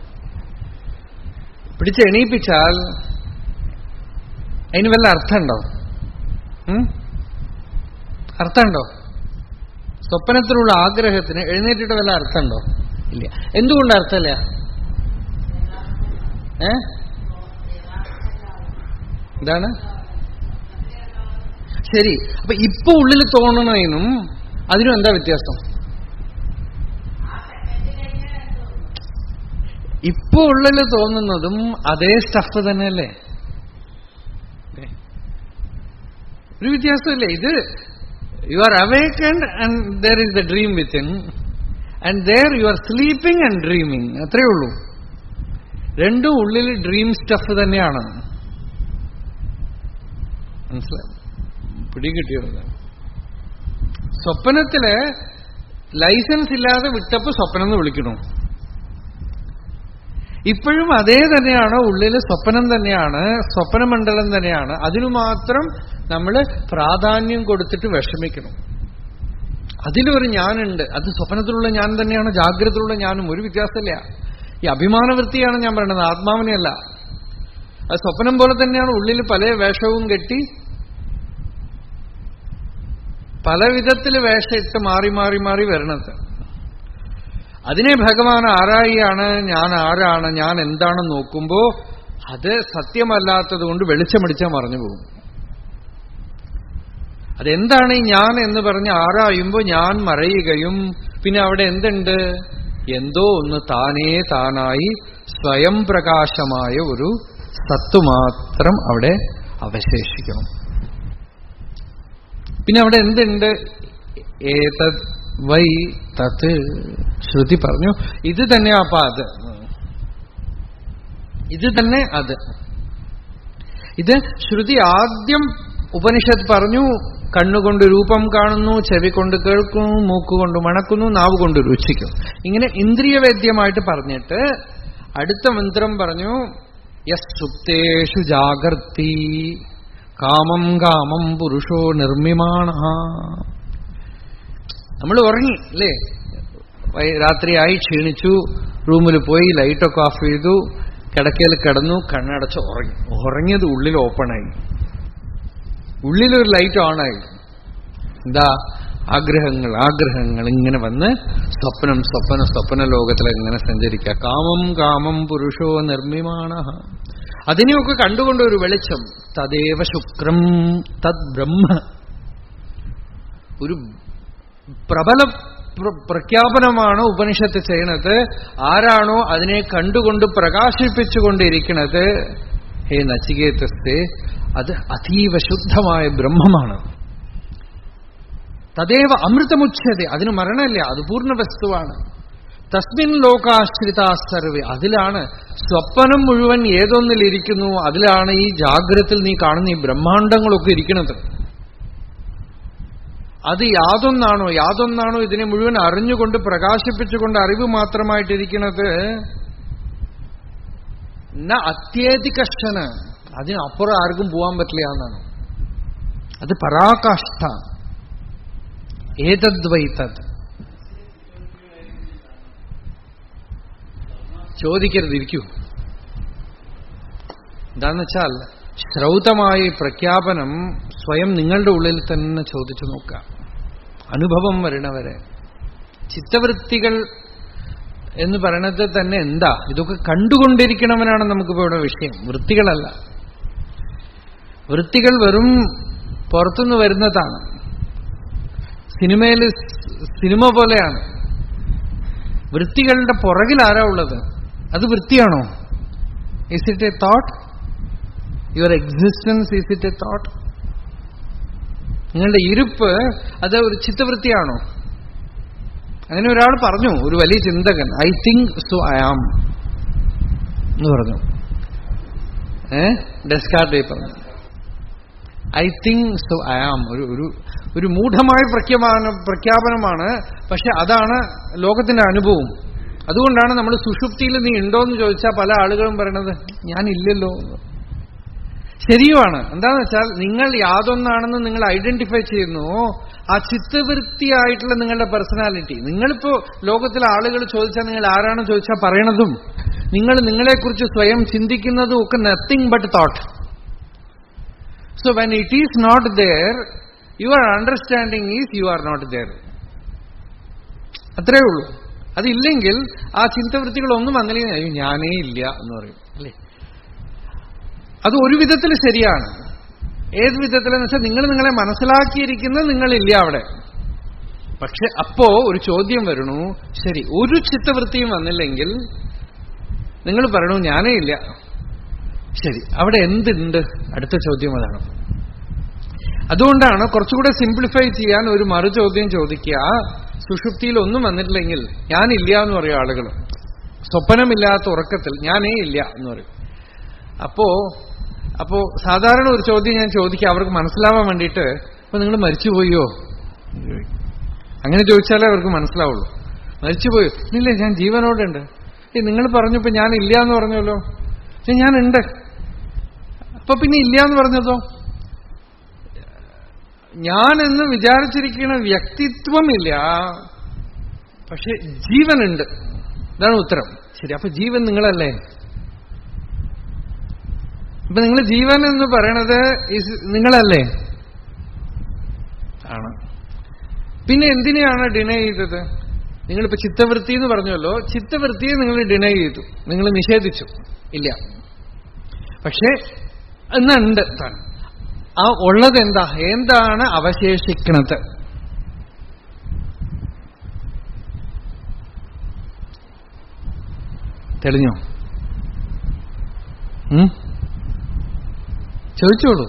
പിടിച്ച് എണീപ്പിച്ചാൽ അതിന് വല്ല അർത്ഥമുണ്ടോ? അർത്ഥമുണ്ടോ? സ്വപ്നത്തിലുള്ള ആഗ്രഹത്തിന് എഴുന്നേറ്റിട്ട് വല്ല അർത്ഥമുണ്ടോ? ഇല്ല. എന്തുകൊണ്ട് അർത്ഥമില്ല? എന്താണ്? ശരി, അപ്പൊ ഇപ്പൊ ഉള്ളിൽ തോന്നണതിനും അതിനും എന്താ വ്യത്യാസം? ഇപ്പൊ ഉള്ളിൽ തോന്നുന്നതും അതേ സ്റ്റഫ് തന്നെയല്ലേ? ഒരു വ്യത്യാസമില്ലേ? ഇത് you are awakened and there is the dream within, and there you are sleeping and dreaming. അത്രേ ഉള്ളൂ. രണ്ടും ഉള്ളിൽ ഡ്രീം സ്റ്റഫ് തന്നെയാണ്. മനസ്സിലായി? പിടികിട്ടിയത്. സ്വപ്നത്തില് ലൈസൻസ് ഇല്ലാതെ വിട്ടപ്പോ സ്വപ്നം എന്ന് വിളിക്കണു. ഇപ്പോഴും അതേ തന്നെയാണ്, ഉള്ളിൽ സ്വപ്നം തന്നെയാണ്, സ്വപ്നമണ്ഡലം തന്നെയാണ്. അതിനു മാത്രം നമ്മൾ പ്രാധാന്യം കൊടുത്തിട്ട് വിഷമിക്കണം. അതിലൊരു ഞാനുണ്ട്, അത് സ്വപ്നത്തിലുള്ള ഞാൻ തന്നെയാണ്, ജാഗ്രതയിലുള്ള ഞാനും. ഒരു വ്യത്യാസമില്ല. ഈ അഭിമാനവൃത്തിയാണ് ഞാൻ പറയുന്നത്, ആത്മാവിനെയല്ല. അത് സ്വപ്നം പോലെ തന്നെയാണ്. ഉള്ളിൽ പല വേഷവും കെട്ടി പല വിധത്തിൽ വേഷമിട്ട് മാറി മാറി മാറി വരണത്. അതിനെ ഭഗവാൻ ആരായിയാണ്, ഞാൻ ആരാണ്, ഞാൻ എന്താണെന്ന് നോക്കുമ്പോ അത് സത്യമല്ലാത്തത് കൊണ്ട് വെളിച്ചമടിച്ചാൽ മറഞ്ഞു പോകും. അതെന്താണ് ഈ ഞാൻ എന്ന് പറഞ്ഞ് ആരായുമ്പോ ഞാൻ മറയുകയും പിന്നെ അവിടെ എന്തുണ്ട്? എന്തോ ഒന്ന് താനേ താനായി സ്വയം പ്രകാശമായ ഒരു സത്ത് മാത്രം അവിടെ അവശേഷിക്കണം. പിന്നെ അവിടെ എന്തുണ്ട്? ഏതത് വൈ തത്. ശ്രുതി പറഞ്ഞു ഇത് തന്നെയാ അപ്പ അത്, ഇത് തന്നെ അത്. ഇത് ശ്രുതി ആദ്യം ഉപനിഷത്ത് പറഞ്ഞു. കണ്ണുകൊണ്ട് രൂപം കാണുന്നു, ചെവി കൊണ്ട് കേൾക്കുന്നു, മൂക്കുകൊണ്ട് മണക്കുന്നു, നാവ് കൊണ്ട് രുചിക്കും. ഇങ്ങനെ ഇന്ദ്രിയവേദ്യമായിട്ട് പറഞ്ഞിട്ട് അടുത്ത മന്ത്രം പറഞ്ഞു യസ് സുപ്തേഷു ജാഗർത്തി കാമം കാമം പുരുഷോ നിർമ്മിമാണ. നമ്മൾ ഉറങ്ങി അല്ലേ? രാത്രിയായി, ക്ഷീണിച്ചു, റൂമിൽ പോയി ലൈറ്റൊക്കെ ഓഫ് ചെയ്തു, കിടക്കയിൽ കിടന്നു, കണ്ണടച്ച് ഉറങ്ങി. ഉറങ്ങിയത് ഉള്ളിൽ ഓപ്പണായി, ഉള്ളിലൊരു ലൈറ്റ് ഓണായി. എന്താ? ആഗ്രഹങ്ങൾ ആഗ്രഹങ്ങൾ ഇങ്ങനെ വന്ന് സ്വപ്നം സ്വപ്ന സ്വപ്ന ലോകത്തിൽ ഇങ്ങനെ സഞ്ചരിക്കുക. കാമം കാമം പുരുഷോ നിർമ്മിമാണ. അതിനെയൊക്കെ കണ്ടുകൊണ്ട് ഒരു വെളിച്ചം. തദേവ ശുക്രം തദ് ബ്രഹ്മ. ഒരു പ്രബല പ്രഖ്യാപനമാണ് ഉപനിഷത്ത് ചെയ്യണത്. ആരാണോ അതിനെ കണ്ടുകൊണ്ട് പ്രകാശിപ്പിച്ചുകൊണ്ടിരിക്കുന്നത്, ഹേ നചികേതസ്തേ, അത് അതീവ ശുദ്ധമായ ബ്രഹ്മമാണ്. തദേവ അമൃതമുച്യത. അതിന് മരണമില്ല, അത് പൂർണ്ണ വസ്തുവാണ്. തസ്മിൻ ലോകാശ്രിതാ സർവേ. അതിലാണ് സ്വപ്നം മുഴുവൻ ഏതൊന്നിലിരിക്കുന്നു, അതിലാണ് ഈ ജാഗ്രതയിൽ നീ കാണുന്ന ഈ ബ്രഹ്മാണ്ടങ്ങളൊക്കെ ഇരിക്കുന്നത്. അത് യാതൊന്നാണോ ഇതിനെ മുഴുവൻ അറിഞ്ഞുകൊണ്ട് പ്രകാശിപ്പിച്ചുകൊണ്ട് അറിവ് മാത്രമായിട്ടിരിക്കുന്നത് അത്യേതികഷ്ടന്, അതിനപ്പുറം ആർക്കും പോവാൻ പറ്റില്ല എന്നാണ്. അത് പരാകാഷ്ഠ. ഏതദ്വൈതത്. ചോദിക്കരുത്, ഇരിക്കൂ. എന്താന്ന് വെച്ചാൽ ശ്രൗതമായ പ്രഖ്യാപനം സ്വയം നിങ്ങളുടെ ഉള്ളിൽ തന്നെ ചോദിച്ചു നോക്കുക, അനുഭവം വരണവരെ. ചിത്തവൃത്തികൾ എന്ന് പറയണത് തന്നെ എന്താ? ഇതൊക്കെ കണ്ടുകൊണ്ടിരിക്കണവനാണ് നമുക്കിപ്പോ ഇവിടെ വിഷയം, വൃത്തികളല്ല. വൃത്തികൾ വെറും പുറത്തുനിന്ന് വരുന്നതാണ്. സിനിമ പോലെയാണ്. വൃത്തികളുടെ പുറകിൽ ആരാ ഉള്ളത്? അത് വൃത്തിയാണോ? Is it a thought? Your existence, is it a thought? നിങ്ങളുടെ ഇരുപ്പ് അത് ഒരു ചിത്തവൃത്തിയാണോ? അങ്ങനെ ഒരാൾ പറഞ്ഞു, ഒരു വലിയ ചിന്തകൻ, I think so I am എന്ന് പറഞ്ഞു. ഡെസ്കാർട്ട് പറഞ്ഞു, I think so I am. ഒരു മൂഢമായ പ്രഖ്യാപനമാണ്. പക്ഷെ അതാണ് ലോകത്തിന്റെ അനുഭവം. അതുകൊണ്ടാണ് നമ്മൾ സുഷുപ്തിയിൽ നീ ഉണ്ടോയെന്ന് ചോദിച്ചാൽ പല ആളുകളും പറയണത് ഞാനില്ലല്ലോ. ശരിയുമാണ്. എന്താണെന്ന് വെച്ചാൽ നിങ്ങൾ യാതൊന്നാണെന്ന് നിങ്ങൾ ഐഡന്റിഫൈ ചെയ്യുന്നു. ആ ചിത്തവൃത്തിയായിട്ടുള്ള നിങ്ങളുടെ പേഴ്സണാലിറ്റി. നിങ്ങളിപ്പോ ലോകത്തിലെ ആളുകൾ ചോദിച്ചാൽ നിങ്ങൾ ആരാണെന്ന് ചോദിച്ചാൽ പറയണതും നിങ്ങൾ നിങ്ങളെക്കുറിച്ച് സ്വയം ചിന്തിക്കുന്നതും ഒക്കെ nothing but thought. So when it is not there, your understanding is you are not there. അത്രേ ഉള്ളൂ. അതില്ലെങ്കിൽ ആ ചിന്തവൃത്തികളൊന്നും വന്നില്ലെങ്കിൽ ഞാനേ ഇല്ല എന്ന് പറയും, അല്ലേ? അത് ഒരു വിധത്തിൽ ശരിയാണ്. ഏത് വിധത്തിലെന്ന് വെച്ചാൽ നിങ്ങൾ നിങ്ങളെ മനസ്സിലാക്കിയിരിക്കുന്നത് നിങ്ങളില്ല അവിടെ. പക്ഷെ അപ്പോ ഒരു ചോദ്യം വരണു, ശരി ഒരു ചിത്തവൃത്തിയും വന്നില്ലെങ്കിൽ നിങ്ങൾ പറയണു ഞാനേ ഇല്ല. ശരി, അവിടെ എന്തുണ്ട്? അടുത്ത ചോദ്യം അതാണ്. അതുകൊണ്ടാണ് കുറച്ചുകൂടെ സിംപ്ലിഫൈ ചെയ്യാൻ ഒരു മറുചോദ്യം ചോദിക്കുക. സുഷുപ്തിയിൽ ഒന്നും വന്നിട്ടില്ലെങ്കിൽ ഞാനില്ല എന്ന് പറയും ആളുകൾ. സ്വപ്നമില്ലാത്ത ഉറക്കത്തിൽ ഞാനേ ഇല്ല എന്ന് പറയും. അപ്പോ സാധാരണ ഒരു ചോദ്യം ഞാൻ ചോദിക്കുക അവർക്ക് മനസ്സിലാവാൻ വേണ്ടിയിട്ട്, അപ്പൊ നിങ്ങൾ മരിച്ചുപോയോ? അങ്ങനെ ചോദിച്ചാലേ അവർക്ക് മനസ്സിലാവുള്ളൂ. മരിച്ചുപോയോ? ഇല്ല, ഞാൻ ജീവനോടുണ്ട്. നിങ്ങൾ പറഞ്ഞപ്പോ ഞാൻ ഇല്ല എന്ന് പറഞ്ഞല്ലോ. ഞാനുണ്ട്. അപ്പൊ പിന്നെ ഇല്ല എന്ന് പറഞ്ഞതോ? ഞാനെന്ന് വിചാരിച്ചിരിക്കുന്ന വ്യക്തിത്വമില്ല, പക്ഷെ ജീവനുണ്ട്. ഇതാണ് ഉത്തരം. ശരി, അപ്പൊ ജീവൻ നിങ്ങളല്ലേ? അപ്പൊ നിങ്ങൾ ജീവൻ എന്ന് പറയണത് നിങ്ങളല്ലേ? ആണ്. പിന്നെ എന്തിനെയാണ് ഡിനൈ ചെയ്തത്? നിങ്ങളിപ്പോ ചിത്തവൃത്തി എന്ന് പറഞ്ഞല്ലോ, ചിത്തവൃത്തിയെ നിങ്ങൾ ഡിനൈ ചെയ്തു, നിങ്ങൾ നിഷേധിച്ചു. ഇല്ല. പക്ഷേ എന്നുണ്ട് താൻ. ആ ഉള്ളത് എന്താണ് അവശേഷിക്കുന്നത്? തെളിഞ്ഞോ? ചോദിച്ചോളൂ.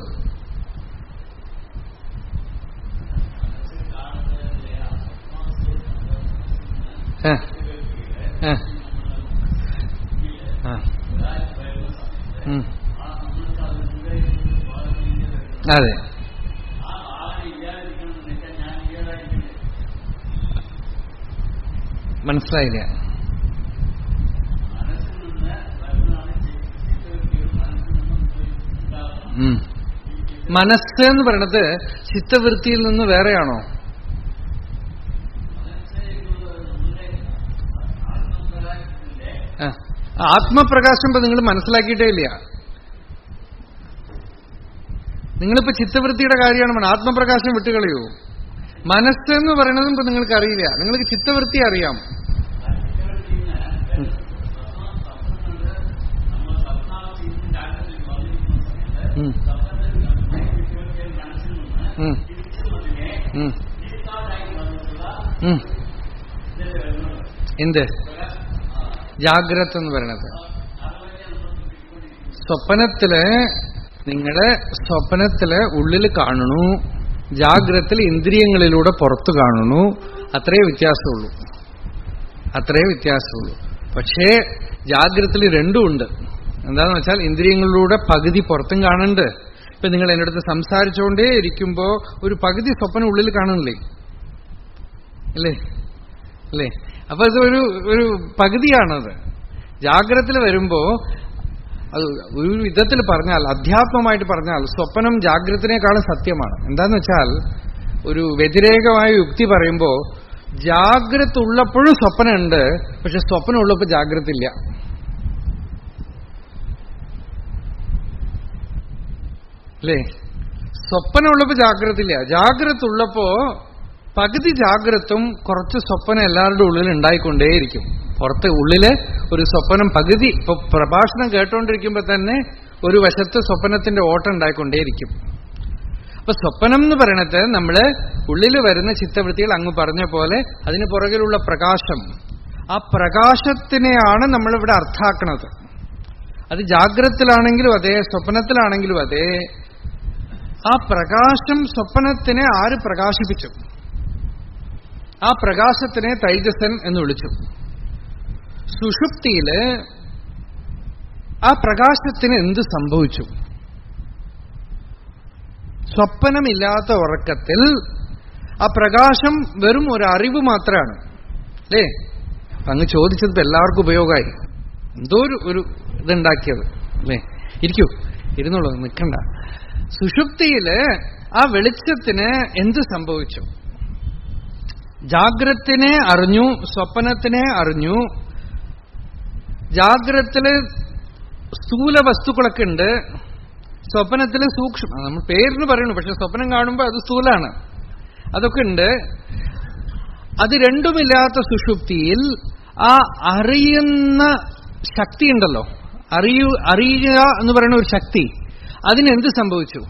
അതെ, മനസ്സിലായില്ല. മനസ്സ് എന്ന് പറയണത് ചിത്തവൃത്തിയിൽ നിന്ന് വേറെയാണോ? ആത്മപ്രകാശം ഇപ്പൊ നിങ്ങൾ മനസ്സിലാക്കിയിട്ടേ ഇല്ല. നിങ്ങളിപ്പോ ചിത്തവൃത്തിയുടെ കാര്യമാണ്, ആത്മപ്രകാശം വിട്ടുകളയോ? മനസ്സെന്ന് പറയണതും ഇപ്പൊ നിങ്ങൾക്ക് അറിയില്ല. നിങ്ങൾക്ക് ചിത്തവൃത്തി അറിയാം. എന്ത് ജാഗ്രത എന്ന് പറയണത്? സ്വപ്നത്തില് ഉള്ളിൽ കാണണു, ജാഗ്രതത്തിൽ ഇന്ദ്രിയങ്ങളിലൂടെ പുറത്തു കാണുന്നു. അത്രേ വ്യത്യാസമുള്ളൂ. പക്ഷേ ജാഗ്രതത്തിൽ രണ്ടുമുണ്ട്. എന്താന്ന് വെച്ചാൽ ഇന്ദ്രിയങ്ങളിലൂടെ പകുതി പുറത്തും കാണുന്നുണ്ട്, ഇപ്പൊ നിങ്ങൾ എൻ്റെ അടുത്ത് സംസാരിച്ചുകൊണ്ടേ ഇരിക്കുമ്പോ ഒരു പകുതി സ്വപ്നം ഉള്ളിൽ കാണുന്നില്ലേ? അല്ലേ അല്ലേ? അപ്പൊ അത് ഒരു പകുതിയാണത്. ജാഗ്രതയിൽ വരുമ്പോ അത് ഒരു വിധത്തിൽ പറഞ്ഞാൽ, അധ്യാത്മമായിട്ട് പറഞ്ഞാൽ, സ്വപ്നം ജാഗ്രതത്തിനേക്കാളും സത്യമാണ്. എന്താന്ന് വെച്ചാൽ, ഒരു വ്യതിരേകമായ യുക്തി പറയുമ്പോ ജാഗ്രത ഉള്ളപ്പോഴും സ്വപ്നമുണ്ട്, പക്ഷെ സ്വപ്നം ഉള്ളപ്പോ ജാഗ്രത ഇല്ല. അല്ലേ? സ്വപ്നം ഉള്ളപ്പോ ജാഗ്രത ഇല്ല. ജാഗ്രത ഉള്ളപ്പോ പകുതി ജാഗ്രതും കുറച്ച് സ്വപ്നം എല്ലാവരുടെ ഉള്ളിൽ ഉണ്ടായിക്കൊണ്ടേയിരിക്കും. പുറത്ത് ഉള്ളില് ഒരു സ്വപ്നം പകുതി. ഇപ്പൊ പ്രഭാഷണം കേട്ടോണ്ടിരിക്കുമ്പോ തന്നെ ഒരു വശത്ത് സ്വപ്നത്തിന്റെ ഓട്ടം ഉണ്ടായിക്കൊണ്ടേയിരിക്കും. അപ്പൊ സ്വപ്നം എന്ന് പറയണത് നമ്മള് ഉള്ളിൽ വരുന്ന ചിത്തവൃത്തികൾ അങ്ങ് പറഞ്ഞ പോലെ അതിന് പുറകിലുള്ള പ്രകാശം, ആ പ്രകാശത്തിനെയാണ് നമ്മളിവിടെ അർത്ഥാക്കണത്. അത് ജാഗ്രതത്തിലാണെങ്കിലും അതെ, സ്വപ്നത്തിലാണെങ്കിലും അതെ. ആ പ്രകാശം സ്വപ്നത്തിനെ ആര് പ്രകാശിപ്പിച്ചു? ആ പ്രകാശത്തിനെ തൈജസൻ എന്ന് വിളിച്ചു. സുഷുപ്തിയില് ആ പ്രകാശത്തിന് എന്ത് സംഭവിച്ചു? സ്വപ്നമില്ലാത്ത ഉറക്കത്തിൽ ആ പ്രകാശം വെറും ഒരു അറിവ് മാത്രമാണ്. അല്ലേ? അങ്ങ് ചോദിച്ചത് എല്ലാവർക്കും ഉപയോഗമായി. എന്തോ ഒരു ഇതുണ്ടാക്കിയത്. അല്ലേ? ഇരിക്കൂ, ഇരുന്നോളൂ, നിൽക്കണ്ട. സുഷുപ്തിയില് ആ വെളിച്ചത്തിന് എന്ത് സംഭവിച്ചു? ജാഗ്രത്തിനെ അറിഞ്ഞു, സ്വപ്നത്തിനെ അറിഞ്ഞു. ജാഗ്രത്തില് സ്ഥൂല വസ്തുക്കളൊക്കെ ഉണ്ട്, സ്വപ്നത്തില് സൂക്ഷ്മ, നമ്മൾ പേരിന് പറയുന്നു, പക്ഷെ സ്വപ്നം കാണുമ്പോൾ അത് സ്ഥൂലാണ്, അതൊക്കെ ഉണ്ട്. അത് രണ്ടുമില്ലാത്ത സുഷുപ്തിയിൽ ആ അറിയുന്ന ശക്തി ഉണ്ടല്ലോ, അറിയുക എന്ന് പറയുന്ന ഒരു ശക്തി, അതിനെന്ത് സംഭവിച്ചു?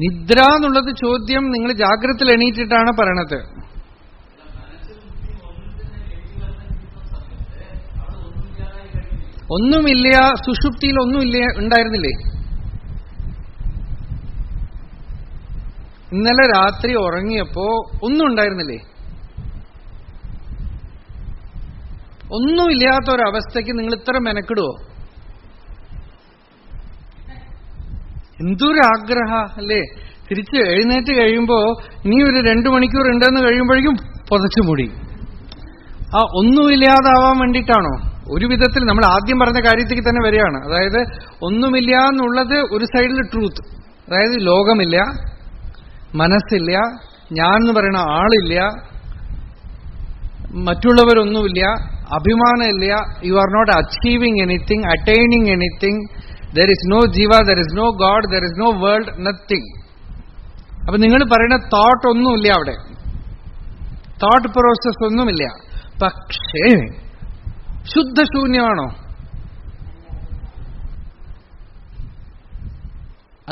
നിദ്ര എന്നുള്ളത് ചോദ്യം നിങ്ങൾ ജാഗ്രതയിൽ എണീറ്റിട്ടാണ് പറയണത്. ഒന്നുമില്ല, സുഷുപ്തിയിൽ ഒന്നുമില്ല, ഉണ്ടായിരുന്നില്ലേ? ഇന്നലെ രാത്രി ഉറങ്ങിയപ്പോ ഒന്നും ഉണ്ടായിരുന്നില്ലേ? ഒന്നുമില്ലാത്ത ഒരവസ്ഥയ്ക്ക് നിങ്ങൾ ഇത്ര മെനക്കിടുവോ? എന്തൊരാഗ്രഹ അല്ലേ? തിരിച്ച് എഴുന്നേറ്റ് കഴിയുമ്പോ ഇനി ഒരു 2 മണിക്കൂർ ഉണ്ടെന്ന് കഴിയുമ്പോഴേക്കും പുതച്ചു മൂടി. ആ ഒന്നുമില്ലാതാവാൻ വേണ്ടിയിട്ടാണോ? ഒരു വിധത്തിൽ നമ്മൾ ആദ്യം പറഞ്ഞ കാര്യത്തേക്ക് തന്നെ വരികയാണ്. അതായത് ഒന്നുമില്ല എന്നുള്ളത് ഒരു സൈഡിൽ ട്രൂത്ത്, അതായത് ലോകമില്ല, മനസ്സില്ല, ഞാൻ എന്ന് പറയുന്ന ആളില്ല, മറ്റുള്ളവരൊന്നുമില്ല, അഭിമാനമില്ല. You are not achieving anything, attaining anything. There is no jiva, there is no god, there is no world, nothing. അപ്പൊ നിങ്ങൾ പറയുന്ന തോട്ട് ഒന്നുമില്ല അവിടെ, തോട്ട് പ്രോസസ് ഒന്നുമില്ല. പക്ഷേ ശുദ്ധശൂന്യമാണോ?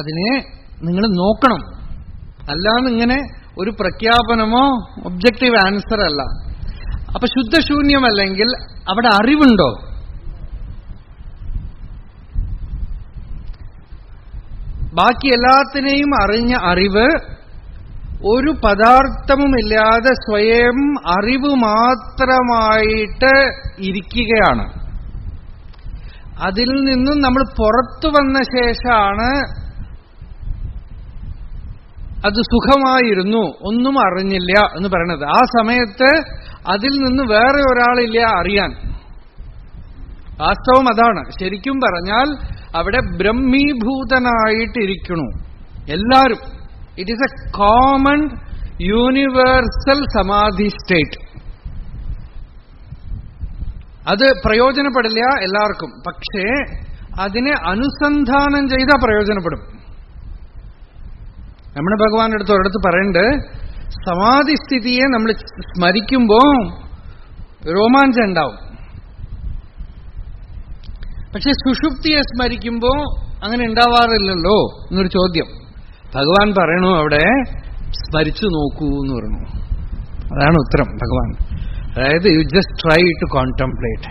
അതിനെ നിങ്ങൾ നോക്കണം. അല്ലാതെ ഇങ്ങനെ ഒരു പ്രഖ്യാപനമോ ഒബ്ജക്റ്റീവ് ആൻസർ അല്ല. അപ്പൊ ശുദ്ധശൂന്യമല്ലെങ്കിൽ അവിടെ അറിവുണ്ടോ? ബാക്കി എല്ലാത്തിനെയും അറിഞ്ഞ അറിവ് ഒരു പദാർത്ഥവുമില്ലാതെ സ്വയം അറിവ് മാത്രമായിട്ട് ഇരിക്കുകയാണ്. അതിൽ നിന്നും നമ്മൾ പുറത്തു വന്ന ശേഷമാണ് അത് സുഖമായിരുന്നു, ഒന്നും അറിഞ്ഞില്ല എന്ന് പറയണത്. ആ സമയത്ത് അതിൽ നിന്ന് വേറെ ഒരാളില്ല അറിയാൻ. വാസ്തവം അതാണ്. ശരിക്കും പറഞ്ഞാൽ അവിടെ ബ്രഹ്മീഭൂതനായിട്ടിരിക്കണു എല്ലാവരും. It is A common universal സമാധി സ്റ്റേറ്റ്. അത് പ്രയോജനപ്പെടില്ല എല്ലാവർക്കും, പക്ഷേ അതിനെ അനുസന്ധാനം ചെയ്താൽ പ്രയോജനപ്പെടും. നമ്മുടെ ഭഗവാന്റെ അടുത്ത് ഒരിടത്ത് പറയുന്നുണ്ട്, സമാധിസ്ഥിതിയെ നമ്മൾ സ്മരിക്കുമ്പോ രോമാഞ്ചം ഉണ്ടാവും, പക്ഷെ സുഷുപ്തിയെ സ്മരിക്കുമ്പോ അങ്ങനെ ഉണ്ടാവാറില്ലല്ലോ എന്നൊരു ചോദ്യം. ഭഗവാൻ പറയണു അവിടെ സ്മരിച്ചു നോക്കൂ എന്ന് പറഞ്ഞു. അതാണ് ഉത്തരം ഭഗവാൻ. അതായത് യു ജസ്റ്റ് ട്രൈ ടു കോൺടംപ്ലേറ്റ്.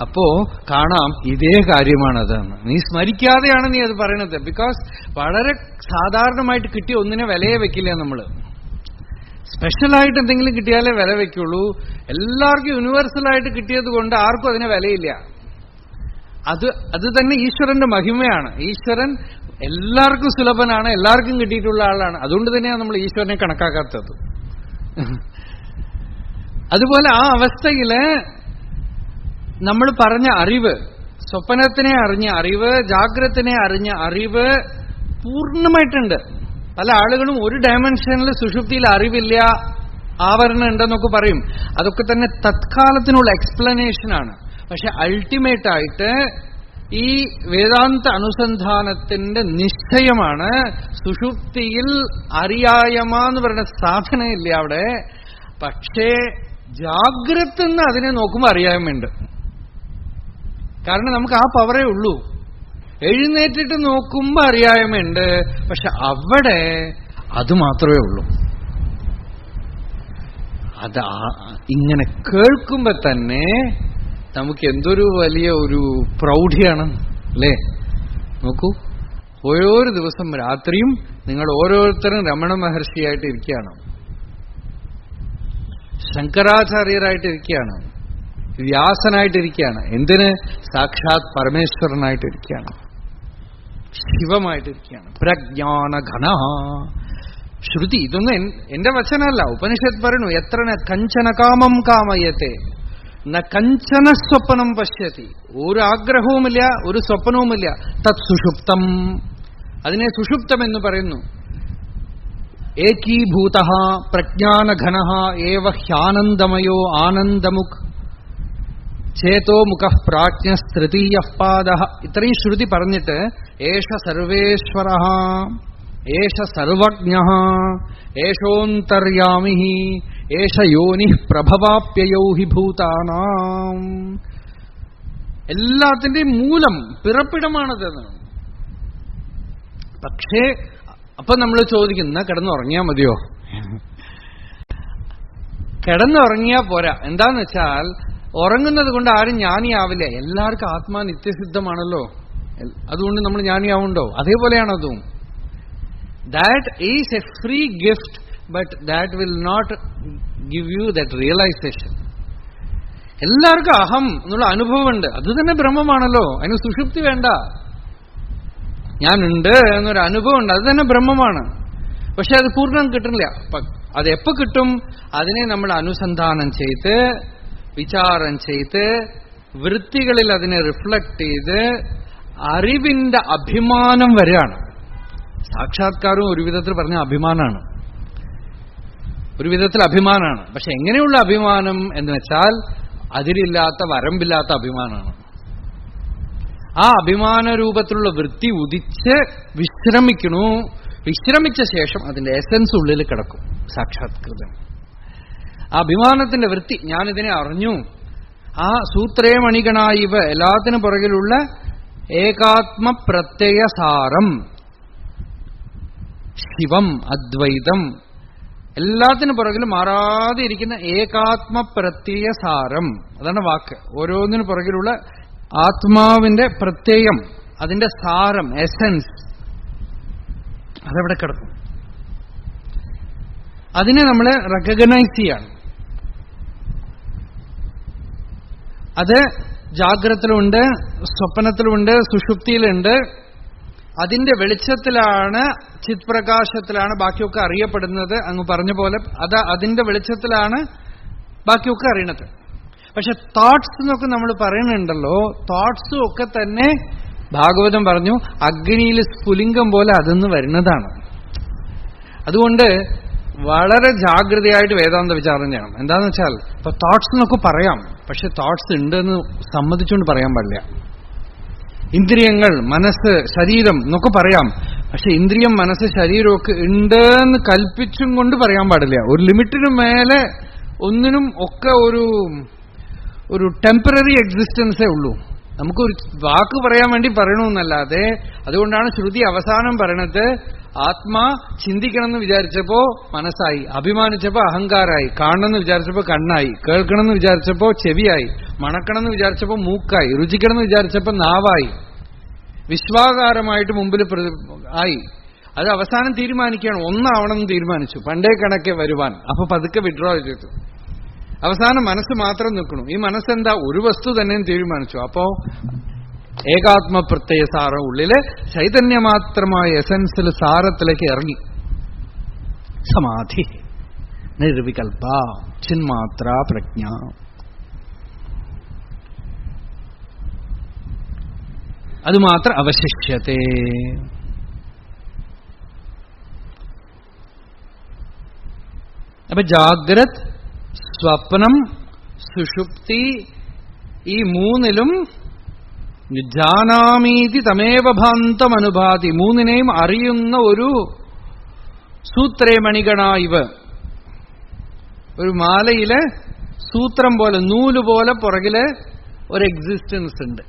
അപ്പോ കാണാം ഇതേ കാര്യമാണതെന്ന്. നീ സ്മരിക്കാതെയാണ് നീ അത് പറയണത്. ബിക്കോസ് വളരെ സാധാരണമായിട്ട് കിട്ടിയ ഒന്നിനെ വിലയെ വെക്കില്ല നമ്മള്. സ്പെഷ്യലായിട്ട് എന്തെങ്കിലും കിട്ടിയാലേ വില വെക്കുള്ളൂ. എല്ലാവർക്കും യൂണിവേഴ്സലായിട്ട് കിട്ടിയത് കൊണ്ട് ആർക്കും അതിനെ വിലയില്ല. അത് തന്നെ ഈശ്വരന്റെ മഹിമയാണ്. ഈശ്വരൻ എല്ലാവർക്കും സുലഭനാണ്, എല്ലാവർക്കും കിട്ടിയിട്ടുള്ള ആളാണ്. അതുകൊണ്ട് തന്നെയാണ് നമ്മൾ ഈശ്വരനെ കണക്കാക്കാത്തത്. അതുപോലെ ആ അവസ്ഥയില് നമ്മൾ പറഞ്ഞ അറിവ്, സ്വപ്നത്തിനെ അറിഞ്ഞ അറിവ്, ജാഗ്രതത്തിനെ അറിഞ്ഞ അറിവ് പൂർണ്ണമായിട്ടുണ്ട്. പല ആളുകളും ഒരു ഡയമെൻഷനിൽ സുഷുപ്തിയിൽ അറിവില്ല, ആവരണം ഉണ്ടെന്നൊക്കെ പറയും. അതൊക്കെ തന്നെ തത്കാലത്തിനുള്ള എക്സ്പ്ലനേഷനാണ്. പക്ഷെ അൾട്ടിമേറ്റ് ആയിട്ട് ഈ വേദാന്ത അനുസന്ധാനത്തിന്റെ നിശ്ചയമാണ് സുഷുപ്തിയിൽ അറിയായ്മ എന്ന് പറയുന്ന സാധനമില്ല അവിടെ. പക്ഷേ ജാഗ്രതെന്ന് അതിനെ നോക്കുമ്പോൾ അറിയായ്മയുണ്ട്. കാരണം നമുക്ക് ആ പവറേ ഉള്ളൂ. എഴുന്നേറ്റിട്ട് നോക്കുമ്പോൾ അറിയായ്മയുണ്ട്, പക്ഷെ അവിടെ അത് മാത്രമേ ഉള്ളൂ. അത് ഇങ്ങനെ കേൾക്കുമ്പോ തന്നെ നമുക്ക് എന്തൊരു വലിയ ഒരു പ്രൗഢിയാണ് അല്ലേ? നോക്കൂ, ഓരോ ദിവസം രാത്രിയും നിങ്ങൾ ഓരോരുത്തരും രമണ മഹർഷിയായിട്ട് ഇരിക്കുകയാണ്, ശങ്കരാചാര്യരായിട്ടിരിക്കുകയാണ്, വ്യാസനായിട്ടിരിക്കുകയാണ്. എന്തിന്? സാക്ഷാത് പരമേശ്വരനായിട്ടിരിക്കുകയാണ്, ശിവമായിട്ടിരിക്കുകയാണ്. പ്രജ്ഞാനഘന ശ്രുതി. ഇതൊന്നും എന്റെ വചനമല്ല, ഉപനിഷത്ത് പറയുന്നു. എത്ര കഞ്ചന കാമം കാമയത്തെ ന കഞ്ചന സ്വപ്നം പശ്യതി. ഒരു ആഗ്രഹവുമില്ല, ഒരു സ്വപ്നവുമില്ല. തത് സുഷുപ്തം. അതിനെ സുഷുപ്തം എന്ന് പറയുന്നു. ഏകീഭൂത പ്രജ്ഞാനഘന ഏവ ഹ്യാനന്ദമയോ ആനന്ദമുഖ് ചേതോ മുഖ പ്രാജ്ഞസ്തൃതീയ പാദ. ഇത്രയും ശ്രുതി പറഞ്ഞിട്ട് ഏഷ സർവേശ്വര, ഏഷ സർവജ്ഞ, ഏഷോന്തര്യാമി, ഏഷ യോനി പ്രഭവാപ്യയോ ഹി ഭൂതാനാം. എല്ലാത്തിന്റെയും മൂലം, പിറപ്പിടമാണതെന്ന്. പക്ഷേ അപ്പൊ നമ്മൾ ചോദിക്കുന്ന കിടന്നുറങ്ങിയാൽ മതിയോ? കിടന്നുറങ്ങിയാൽ പോരാ. എന്താന്ന് വെച്ചാൽ ഉറങ്ങുന്നത് കൊണ്ട് ആരും ജ്ഞാനിയാവില്ല. എല്ലാവർക്കും ആത്മാ നിത്യസിദ്ധമാണല്ലോ, അതുകൊണ്ട് നമ്മൾ ജ്ഞാനിയാവുണ്ടോ? അതേപോലെയാണ് അതും. That is a free gift, but that will not give you that realisation. എല്ലാവർക്കും അഹം എന്നുള്ള അനുഭവമുണ്ട്, അത് തന്നെ ബ്രഹ്മമാണല്ലോ. അതിന് സുഷുപ്തി വേണ്ട. ഞാനുണ്ട് എന്നൊരു അനുഭവമുണ്ട്, അത് തന്നെ ബ്രഹ്മമാണ്. പക്ഷെ അത് പൂർണ്ണം കിട്ടുന്നില്ല. അത് എപ്പോ കിട്ടും? അതിനെ നമ്മൾ അനുസന്ധാനം ചെയ്ത്, വിചാരം ചെയ്ത്, വൃത്തികളിൽ അതിനെ റിഫ്ലക്ട് ചെയ്ത് അറിവിന്റെ അഭിമാനം വരെയാണ്. സാക്ഷാത്കാരവും ഒരു വിധത്തിൽ പറഞ്ഞ അഭിമാനമാണ്, ഒരു വിധത്തിൽ അഭിമാനമാണ്. പക്ഷെ എങ്ങനെയുള്ള അഭിമാനം എന്ന് വെച്ചാൽ അതിരില്ലാത്ത, വരമ്പില്ലാത്ത അഭിമാനമാണ്. ആ അഭിമാന രൂപത്തിലുള്ള വൃത്തി ഉദിച്ച് വിശ്രമിക്കണു. വിശ്രമിച്ച ശേഷം അതിന്റെ എസൻസ് ഉള്ളിൽ കിടക്കും, സാക്ഷാത്കൃതം. ആ അഭിമാനത്തിന്റെ വൃത്തി, ഞാനിതിനെ അറിഞ്ഞു. ആ സൂത്രേ മണികണായിവ, എല്ലാത്തിനും പുറകിലുള്ള ഏകാത്മ പ്രത്യയസാരം, ശിവം, അദ്വൈതം, എല്ലാത്തിനും പുറകിൽ മാറാതെ ഇരിക്കുന്ന ഏകാത്മ പ്രത്യയസാരം, അതാണ് വാക്ക്. ഓരോന്നിനു പുറകിലുള്ള ആത്മാവിന്റെ പ്രത്യയം, അതിന്റെ സാരം, എസൻസ്, അതെവിടെ കിടക്കും. അതിനെ നമ്മൾ റെക്കഗ്നൈസ് ചെയ്യാണ്. അത് ജാഗ്രതത്തിലുണ്ട്, സ്വപ്നത്തിലുണ്ട്, സുഷുപ്തിയിലുണ്ട്. അതിന്റെ വെളിച്ചത്തിലാണ്, ചിത് പ്രകാശത്തിലാണ് ബാക്കിയൊക്കെ അറിയപ്പെടുന്നത്. അങ്ങ് പറഞ്ഞ പോലെ അതിന്റെ വെളിച്ചത്തിലാണ് ബാക്കിയൊക്കെ അറിയണത്. പക്ഷെ തോട്ട്സ് എന്നൊക്കെ നമ്മൾ പറയുന്നുണ്ടല്ലോ, തോട്ട്സും ഒക്കെ തന്നെ ഭാഗവതം പറഞ്ഞു അഗ്നിയിൽ സ്ഫുലിംഗം പോലെ അതെന്ന് വരുന്നതാണ്. അതുകൊണ്ട് വളരെ ജാഗ്രതയായിട്ട് വേദാന്ത വിചാരം ചെയ്യണം. എന്താന്ന് വെച്ചാൽ ഇപ്പൊ തോട്ട്സ് എന്നൊക്കെ പറയാം, പക്ഷെ തോട്ട്സ് ഉണ്ടെന്ന് സമ്മതിച്ചുകൊണ്ട് പറയാൻ പാടില്ല. ഇന്ദ്രിയങ്ങൾ, മനസ്സ്, ശരീരം എന്നൊക്കെ പറയാം, പക്ഷെ ഇന്ദ്രിയം, മനസ്സ്, ശരീരമൊക്കെ ഉണ്ടെന്ന് കൽപ്പിച്ചും കൊണ്ട് പറയാൻ പാടില്ല. ഒരു ലിമിറ്റിന് മേലെ ഒന്നിനും ഒക്കെ ഒരു ടെമ്പററി എക്സിസ്റ്റൻസേ ഉള്ളൂ. നമുക്കൊരു വാക്ക് പറയാൻ വേണ്ടി പറയണമെന്നല്ലാതെ. അതുകൊണ്ടാണ് ശ്രുതി അവസാനം പറയണത്, ആത്മാ ചിന്തിക്കണമെന്ന് വിചാരിച്ചപ്പോ മനസ്സായി, അഭിമാനിച്ചപ്പോ അഹങ്കാരായി, കാണണമെന്ന് വിചാരിച്ചപ്പോ കണ്ണായി, കേൾക്കണമെന്ന് വിചാരിച്ചപ്പോ ചെവിയായി, മണക്കണമെന്ന് വിചാരിച്ചപ്പോ മൂക്കായി, രുചിക്കണമെന്ന് വിചാരിച്ചപ്പോ നാവായി, വിശ്വാകാരമായിട്ട് മുമ്പിൽ ആയി. അത് അവസാനം തീരുമാനിക്കുകയാണ്, ഒന്നാവണമെന്ന് തീരുമാനിച്ചു, പണ്ടേ കണക്കെ വരുവാൻ. അപ്പൊ പതുക്കെ വിഡ്രോ ചെയ്തു. അവസാനം മനസ്സ് മാത്രം നിൽക്കണം. ഈ മനസ്സെന്താ, ഒരു വസ്തു തന്നെയും തീരുമാനിച്ചു. അപ്പോ ഏകാത്മപ്രത്യയ സാരം ഉള്ളില് ചൈതന്യമാത്രമായ എസൻസിൽ സാരത്തിലേക്ക് ഇറങ്ങി. സമാധി നിർവികൽപ ചിന്മാത്ര പ്രജ്ഞ. അതുമാത്രം അവശിഷ്യത്തെ. അപ്പൊ ജാഗ്രത്, സ്വപ്നം, സുഷുപ്തി, ഈ മൂന്നിലും ജാനാമീതി തമേവ ഭാന്തം അനുഭാതി, മൂന്നിനെയും അറിയുന്ന ഒരു സൂത്രേ മണികണായിവ്, ഒരു മാലയില് സൂത്രം പോലെ, നൂലുപോലെ പുറകില് ഒരു എക്സിസ്റ്റൻസ് ഉണ്ട്.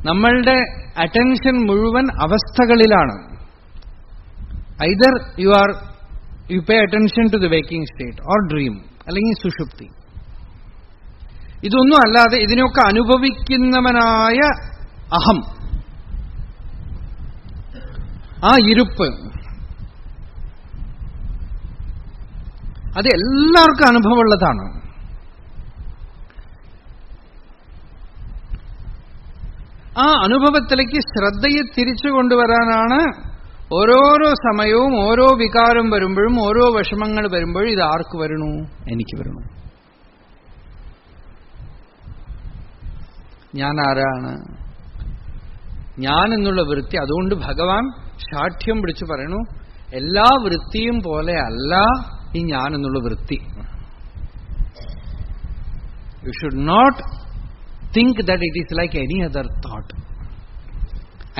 നമ്മളുടെ അറ്റൻഷൻ മുഴുവൻ അവസ്ഥകളിലാണ്. Either you pay attention to the waking state or dream, അല്ലെങ്കിൽ സുഷുപ്തി. ഇതൊന്നും അല്ലാതെ ഇതിനൊക്കെ അനുഭവിക്കുന്നവനായ അഹം, ആ ഇരുപ്പ്, അത് എല്ലാവർക്കും അനുഭവമുള്ളതാണ്. ആ അനുഭവത്തിലേക്ക് ശ്രദ്ധയെ തിരിച്ചു കൊണ്ടുവരാനാണ് ഓരോരോ സമയവും ഓരോ വികാരം വരുമ്പോഴും ഓരോ വിഷമങ്ങൾ വരുമ്പോഴും ഇത് ആർക്ക് വരണു? എനിക്ക് വരണു. ഞാൻ ആരാണ്? ഞാൻ എന്നുള്ള വൃത്തി. അതുകൊണ്ട് ഭഗവാൻ ശാഠ്യം പിടിച്ചു പറയണു, എല്ലാ വൃത്തിയും പോലെ അല്ല ഈ ഞാൻ എന്നുള്ള വൃത്തി. You should not think that it is like any other thought.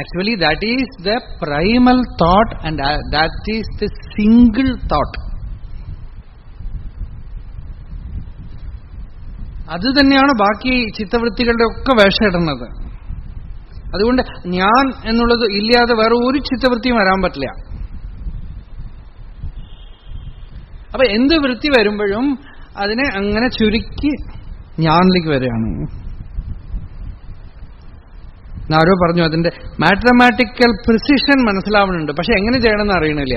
Actually, that is the primal thought and that is the single thought. അത് തന്നെയാണ് ബാക്കി ചിത്തവൃത്തികളുടെ ഒക്കെ വേഷമിടുന്നത്. അതുകൊണ്ട് ഞാൻ എന്നുള്ളത് ഇല്ലാതെ വേറെ ഒരു ചിത്തവൃത്തിയും വരാൻ പറ്റില്ല. അപ്പൊ എന്ത് വൃത്തി വരുമ്പോഴും അതിനെ അങ്ങനെ ചുരുക്കി ഞാനിലേക്ക് വരികയാണ്. ആരോ പറഞ്ഞു അതിന്റെ മാത്തമാറ്റിക്കൽ പ്രിസിഷൻ മനസ്സിലാവുന്നുണ്ട്, പക്ഷെ എങ്ങനെ ചെയ്യണമെന്ന് അറിയണില്ല.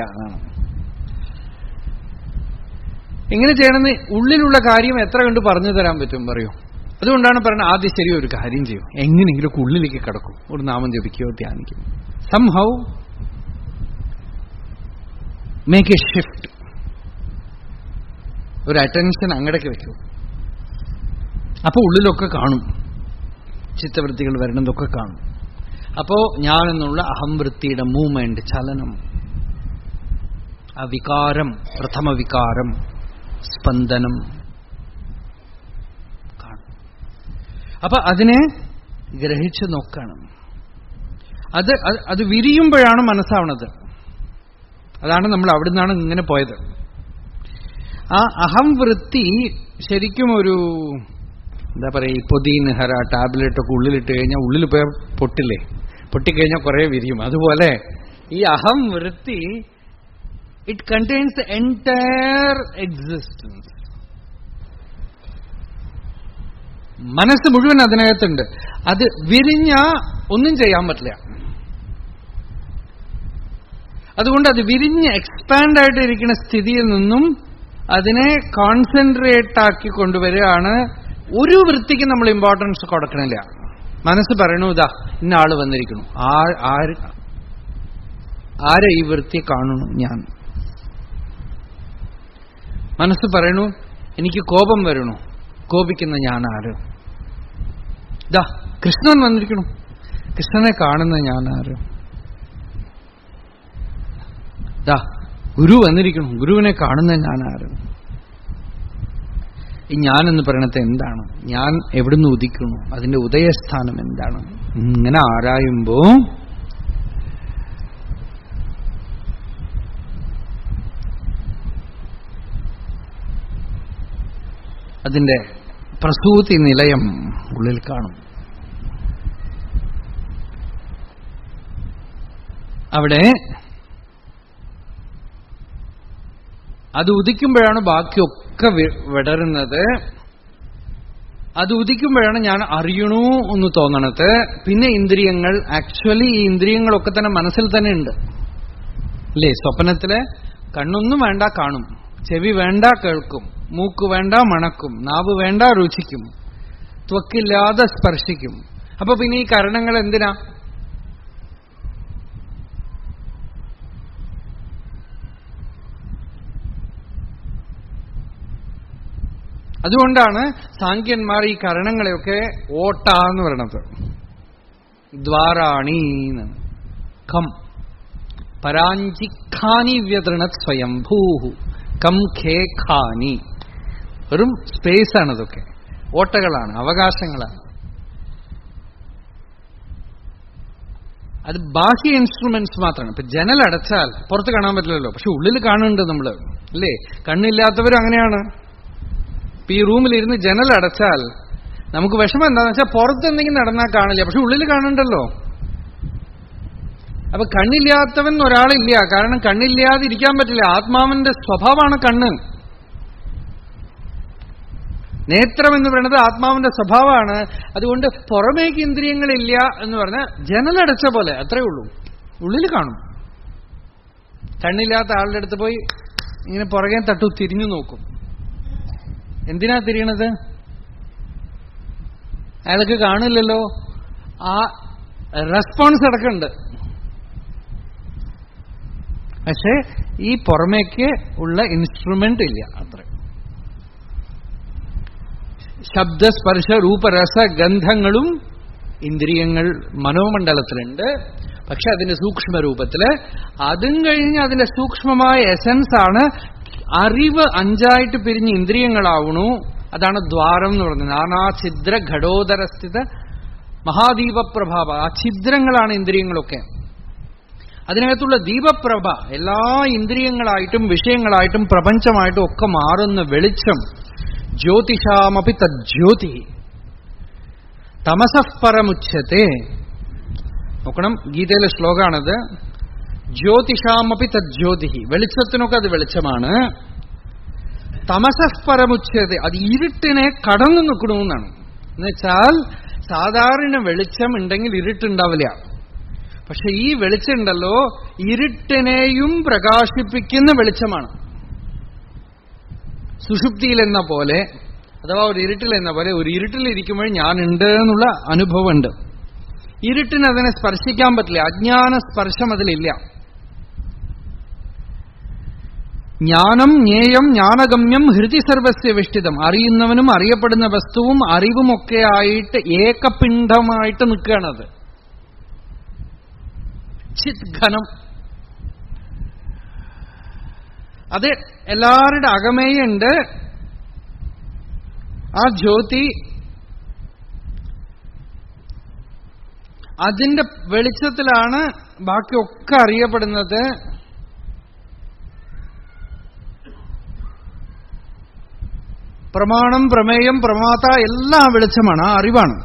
എങ്ങനെ ചെയ്യണമെന്ന് ഉള്ളിലുള്ള കാര്യം എത്ര കണ്ട് പറഞ്ഞു തരാൻ പറ്റും പറയൂ. അതുകൊണ്ടാണ് പറയുന്നത്, ആദ്യം ശരി ഒരു കാര്യം ചെയ്യും, എങ്ങനെയെങ്കിലും ഉള്ളിലേക്ക് കിടക്കും, ഒരു നാമം ജപിക്കുകയോ ധ്യാനിക്കുകയോ, സംഹൗ മേക്ക് എ ഷിഫ്റ്റ്, ഒരു അറ്റൻഷൻ അങ്ങടേക്ക് വെക്കൂ. അപ്പൊ ഉള്ളിലൊക്കെ കാണും, ചിത്തവൃത്തികൾ വരുന്നതൊക്കെ കാണും. അപ്പോ ഞാനെന്നുള്ള അഹംവൃത്തിയുടെ മൂവ്മെന്റ്, ചലനം, ആ വികാരം, പ്രഥമ വികാരം, സ്പന്ദനം കാണും. അപ്പൊ അതിനെ ഗ്രഹിച്ചു നോക്കണം. അത് വിരിയുമ്പോഴാണ് മനസ്സാവണത്. അതാണ് നമ്മൾ അവിടെ നിന്നാണ് ഇങ്ങനെ പോയത്. ആ അഹംവൃത്തി ശരിക്കും ഒരു എന്താ പറയുക, പൊതിനഹര ടാബ്ലറ്റ് ഒക്കെ ഉള്ളിലിട്ട് കഴിഞ്ഞാൽ ഉള്ളിൽ പോയ പൊട്ടില്ലേ, പൊട്ടിക്കഴിഞ്ഞാൽ കുറെ വിരിയും. അതുപോലെ ഈ അഹം വൃത്തി, it contains the entire existence. മനസ്സ് മുഴുവൻ അതിനകത്തുണ്ട്. അത് വിരിഞ്ഞ ഒന്നും ചെയ്യാൻ പറ്റില്ല. അതുകൊണ്ട് അത് വിരിഞ്ഞ് എക്സ്പാൻഡ് ആയിട്ട് ഇരിക്കുന്ന സ്ഥിതിയിൽ നിന്നും അതിനെ കോൺസെൻട്രേറ്റ് ആക്കി കൊണ്ടുവരികയാണ്. ഒരു വൃത്തിക്ക് നമ്മൾ ഇമ്പോർട്ടൻസ് കൊടുക്കണില്ല. മനസ്സ് പറയണു, ഇതാ ഇന്ന ആള് വന്നിരിക്കണു, ആരെ ഈ വൃത്തി കാണുന്നു ഞാൻ. മനസ്സ് പറയണു, എനിക്ക് കോപം വരണു, കോപിക്കുന്ന ഞാൻ ആര്. ഇതാ കൃഷ്ണൻ വന്നിരിക്കണു, കൃഷ്ണനെ കാണുന്ന ഞാൻ ആര്. ഇതാ ഗുരു വന്നിരിക്കണു, ഗുരുവിനെ കാണുന്ന ഞാൻ ആര്. ഈ ഞാനെന്ന് പറയണത് എന്താണ്? ഞാൻ എവിടുന്ന് ഉദിക്കുന്നു? അതിന്റെ ഉദയസ്ഥാനം എന്താണ്? ഇങ്ങനെ ആരായുമ്പോ അതിന്റെ പ്രസൂതി നിലയം ഉള്ളിൽ കാണും. അവിടെ അത് ഉദിക്കുമ്പോഴാണ് ബാക്കിയൊക്കെ വിടരുന്നത്. അത് ഉദിക്കുമ്പോഴാണ് ഞാൻ അറിയണു എന്ന് തോന്നണത്. പിന്നെ ഇന്ദ്രിയങ്ങൾ, ആക്ച്വലി ഈ ഇന്ദ്രിയങ്ങളൊക്കെ തന്നെ മനസ്സിൽ തന്നെ ഉണ്ട് അല്ലേ? സ്വപ്നത്തില് കണ്ണൊന്നും വേണ്ട കാണും, ചെവി വേണ്ട കേൾക്കും, മൂക്ക് വേണ്ട മണക്കും, നാവ് വേണ്ട രുചിക്കും, ത്വക്കില്ലാതെ സ്പർശിക്കും. അപ്പൊ പിന്നെ ഈ കരണങ്ങൾ എന്തിനാ? അതുകൊണ്ടാണ് സാഖ്യന്മാർ ഈ കരണങ്ങളെയൊക്കെ ഓട്ട എന്ന് പറയണത്. ദ്വാരാണി കം പരാഞ്ചിഖാനി വ്യതൃണത് സ്വയംഭൂഹു കം ഖേ ഖാനി. വെറും സ്പേസ് ആണ് ഇതൊക്കെ, ഓട്ടകളാണ്, അവകാശങ്ങളാണ്. അത് ബാഹ്യ ഇൻസ്ട്രുമെന്റ്സ് മാത്രമാണ്. ഇപ്പൊ ജനൽ അടച്ചാൽ പുറത്ത് കാണാൻ പറ്റില്ലല്ലോ, പക്ഷെ ഉള്ളിൽ കാണുന്നുണ്ട് നമ്മള് അല്ലേ? കണ്ണില്ലാത്തവരും അങ്ങനെയാണ്. ഇപ്പൊ ഈ റൂമിലിരുന്ന് ജനൽ അടച്ചാൽ നമുക്ക് വിഷമം എന്താണെന്ന് വെച്ചാൽ പുറത്ത് എന്തെങ്കിലും നടന്നാൽ കാണില്ല, പക്ഷെ ഉള്ളിൽ കാണുന്നുണ്ടല്ലോ. അപ്പൊ കണ്ണില്ലാത്തവൻ ഒരാളില്ല, കാരണം കണ്ണില്ലാതെ ഇരിക്കാൻ പറ്റില്ല. ആത്മാവിന്റെ സ്വഭാവമാണ് കണ്ണ്. നേത്രം എന്ന് പറയുന്നത് ആത്മാവിന്റെ സ്വഭാവമാണ്. അതുകൊണ്ട് പുറമേക്ക് ഇന്ദ്രിയങ്ങളില്ല എന്ന് പറഞ്ഞാൽ ജനലടച്ച പോലെ, അത്രേ ഉള്ളൂ, ഉള്ളിൽ കാണും. കണ്ണില്ലാത്ത ആളുടെ അടുത്ത് പോയി ഇങ്ങനെ പുറകെ തട്ടു തിരിഞ്ഞു നോക്കും. എന്തിനാ തിരിയണത്? അയാൾക്ക് കാണില്ലല്ലോ. ആ റെസ്പോൺസ് അടക്കമുണ്ട്. പക്ഷെ ഈ പുറമേക്ക് ഉള്ള ഇൻസ്ട്രുമെന്റ് ഇല്ല, അത്ര. ശബ്ദസ്പർശ രൂപരസ ഗന്ധങ്ങളും ഇന്ദ്രിയങ്ങൾ മനോമണ്ഡലത്തിലുണ്ട്. പക്ഷെ അതിന്റെ സൂക്ഷ്മ രൂപത്തില്, അതും കഴിഞ്ഞ് അതിന്റെ സൂക്ഷ്മമായ എസൻസ് ആണ് അറിവ്. 5ആയിട്ട് പിരിഞ്ഞ് ഇന്ദ്രിയങ്ങളാവണു. അതാണ് ദ്വാരം എന്ന് പറയുന്നത്. നാനാ ഛിദ്ര ഘടോദരസ്ഥിത മഹാദീപപ്രഭാവ. ആ ഛിദ്രങ്ങളാണ് ഇന്ദ്രിയങ്ങളൊക്കെ. അതിനകത്തുള്ള ദീപപ്രഭ എല്ലാ ഇന്ദ്രിയങ്ങളായിട്ടും വിഷയങ്ങളായിട്ടും പ്രപഞ്ചമായിട്ടും ഒക്കെ മാറുന്ന വെളിച്ചം. ജ്യോതിഷാമപി തജ്ജ്യോതി തമസഃ പരമുച്യത്തെ. നോക്കണം, ഗീതയിലെ ശ്ലോകാണത്. ജ്യോതിഷാമപി തജ്ജ്യോതി, വെളിച്ചത്തിനൊക്കെ അത് വെളിച്ചമാണ്. തമസഃ പരമുച്യത്തെ, അത് ഇരുട്ടിനെ കടന്നു നിൽക്കണമെന്നാണ്. എന്നുവെച്ചാൽ സാധാരണ വെളിച്ചം ഉണ്ടെങ്കിൽ ഇരുട്ടുണ്ടാവില്ല. പക്ഷെ ഈ വെളിച്ചമുണ്ടല്ലോ, ഇരുട്ടിനെയും പ്രകാശിപ്പിക്കുന്ന വെളിച്ചമാണ്. സുഷുപ്തിയിൽ എന്ന പോലെ, അഥവാ ഒരു ഇരുട്ടിൽ എന്ന പോലെ, ഒരു ഇരുട്ടിലിരിക്കുമ്പോൾ ഞാനുണ്ട് എന്നുള്ള അനുഭവമുണ്ട്. ഇരുട്ടിന് അതിനെ സ്പർശിക്കാൻ പറ്റില്ല, അജ്ഞാന സ്പർശം അതിലില്ല. ജ്ഞാനം ജ്ഞേയം ജ്ഞാനഗമ്യം ഹൃദി സർവസ്യ വിഷ്ടിതം. അറിയുന്നവനും അറിയപ്പെടുന്ന വസ്തുവും അറിവുമൊക്കെ ആയിട്ട് ഏകപിണ്ഡമായിട്ട് നിൽക്കുകയാണത്. ചിത്ഘനം. അത് എല്ലാവരുടെ അകമേയുണ്ട്. ആ ജ്യോതി അതിന്റെ വെളിച്ചത്തിലാണ് ബാക്കിയൊക്കെ അറിയപ്പെടുന്നത്. പ്രമാണം, പ്രമേയം, പ്രമാത എല്ലാം വെളിച്ചമാണ്, ആ അറിവാണ്.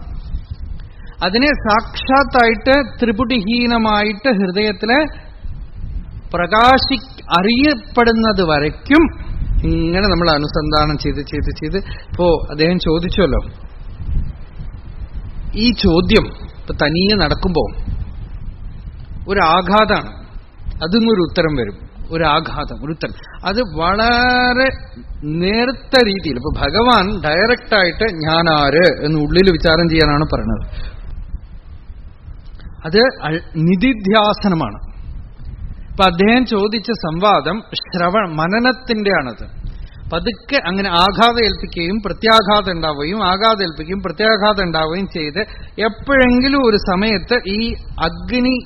അതിനെ സാക്ഷാത്തായിട്ട് ത്രിപുടിഹീനമായിട്ട് ഹൃദയത്തില് അറിയപ്പെടുന്നത് വരയ്ക്കും ഇങ്ങനെ നമ്മൾ അനുസന്ധാനം ചെയ്ത് ചെയ്ത് ചെയ്ത്. ഇപ്പോ അദ്ദേഹം ചോദിച്ചല്ലോ, ഈ ചോദ്യം ഇപ്പൊ തനിയെ നടക്കുമ്പോ ഒരു ആഘാതമാണ്, അതിന്നൊരു ഉത്തരം വരും. ഒരു ആഘാതം, ഒരു ഉത്തരം. അത് വളരെ നേർത്ത രീതിയിൽ. ഇപ്പൊ ഭഗവാൻ ഡയറക്റ്റായിട്ട് ഞാനാര് എന്ന് ഉള്ളിൽ വിചാരം ചെയ്യാനാണ് പറയുന്നത്. അത് നിധിധ്യാസനമാണ്. ഇപ്പൊ അദ്ദേഹം ചോദിച്ച സംവാദം മനനത്തിന്റെ ആണത്. പതുക്കെ അങ്ങനെ ആഘാതം ഏൽപ്പിക്കുകയും പ്രത്യാഘാതം ഉണ്ടാവുകയും ആഘാതം ഏൽപ്പിക്കുകയും പ്രത്യാഘാതം ഉണ്ടാവുകയും ചെയ്ത് എപ്പോഴെങ്കിലും ഒരു സമയത്ത് ഈ അഗ്നി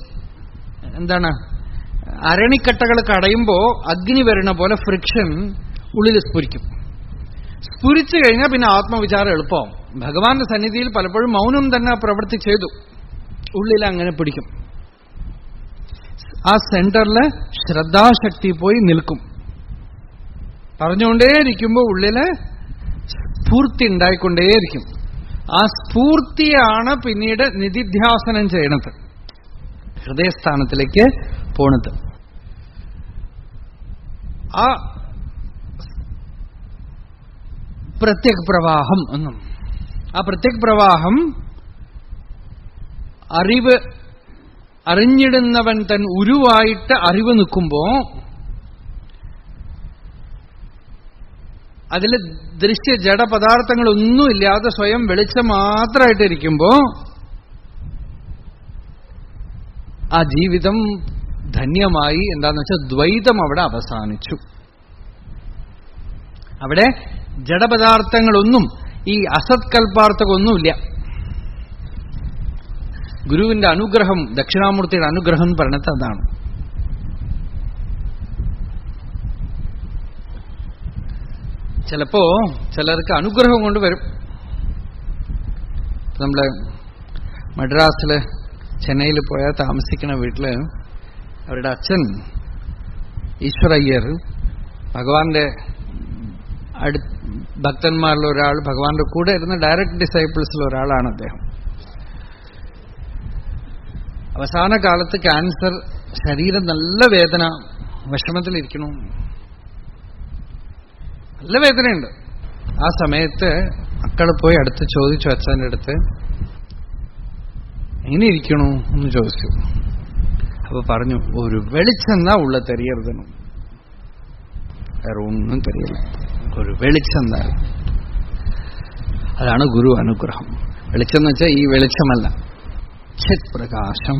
എന്താണ് അരണിക്കട്ടകൾ കടയുമ്പോ അഗ്നി വരുന്ന പോലെ ഫ്രിക്ഷൻ ഉള്ളിൽ സ്ഫുരിക്കും. സ്ഫുരിച്ചു കഴിഞ്ഞാൽ പിന്നെ ആത്മവിചാരം എളുപ്പമാവും. ഭഗവാന്റെ സന്നിധിയിൽ പലപ്പോഴും മൗനം തന്നെ പ്രവൃത്തി ചെയ്തു. ഉള്ളിൽ അങ്ങനെ പിടിക്കും. ആ സെന്ററില് ശ്രദ്ധാശക്തി പോയി നിൽക്കും. പറഞ്ഞുകൊണ്ടേയിരിക്കുമ്പോൾ ഉള്ളില് സ്ഫൂർത്തി ഉണ്ടായിക്കൊണ്ടേയിരിക്കും. ആ സ്ഫൂർത്തിയാണ് പിന്നീട് നിധിധ്യാസനം ചെയ്യണത്. ഹൃദയസ്ഥാനത്തിലേക്ക് പോണത്. ആ പ്രത്യക് പ്രവാഹം എന്നും, ആ പ്രത്യക് പ്രവാഹം അറിവ് അറിഞ്ഞിടുന്നവൻ തൻ ഉരുവായിട്ട് അറിവ് നിൽക്കുമ്പോ അതിൽ ദൃശ്യ ജഡപദാർത്ഥങ്ങളൊന്നുമില്ലാതെ സ്വയം വെളിച്ചം മാത്രമായിട്ടിരിക്കുമ്പോ ആ ജീവിതം ധന്യമായി. എന്താന്ന് വെച്ചാൽ ദ്വൈതം അവിടെ അവസാനിച്ചു. അവിടെ ജഡപദാർത്ഥങ്ങളൊന്നും, ഈ അസത്കൽപ്പാർത്ഥമൊന്നുമില്ല. ഗുരുവിന്റെ അനുഗ്രഹം, ദക്ഷിണാമൂർത്തിയുടെ അനുഗ്രഹം എന്ന് പറഞ്ഞത് അതാണ്. ചിലപ്പോ ചിലർക്ക് അനുഗ്രഹം കൊണ്ട് വരും. നമ്മള് മദ്രാസില് ചെന്നൈയിൽ പോയാൽ താമസിക്കുന്ന വീട്ടില് അവരുടെ അച്ഛൻ ഈശ്വരയ്യർ ഭഗവാന്റെ ഭക്തന്മാരിൽ ഒരാൾ, ഭഗവാന്റെ കൂടെ ഇരുന്ന ഡയറക്ട് ഡിസൈപ്പിൾസിൽ ഒരാളാണ് അദ്ദേഹം. അവസാന കാലത്ത് ക്യാൻസർ, ശരീരം നല്ല വേദന, വിഷമത്തിലിരിക്കണു, നല്ല വേദനയുണ്ട്. ആ സമയത്ത് മക്കൾ പോയി അടുത്ത് ചോദിച്ചു, അച്ഛൻ്റെ അടുത്ത് എങ്ങനെ ഇരിക്കണു എന്ന് ചോദിച്ചു. അപ്പൊ പറഞ്ഞു, ഒരു വെളിച്ചെന്നാ ഉള്ള തെരിയരുതെന്നു, വേറെ ഒന്നും തെരിയില്ല, ഒരു വെളിച്ചെന്താ. അതാണ് ഗുരു അനുഗ്രഹം. വെളിച്ചം എന്ന് വെച്ചാൽ ഈ വെളിച്ചമല്ല, ചിത് പ്രകാശം.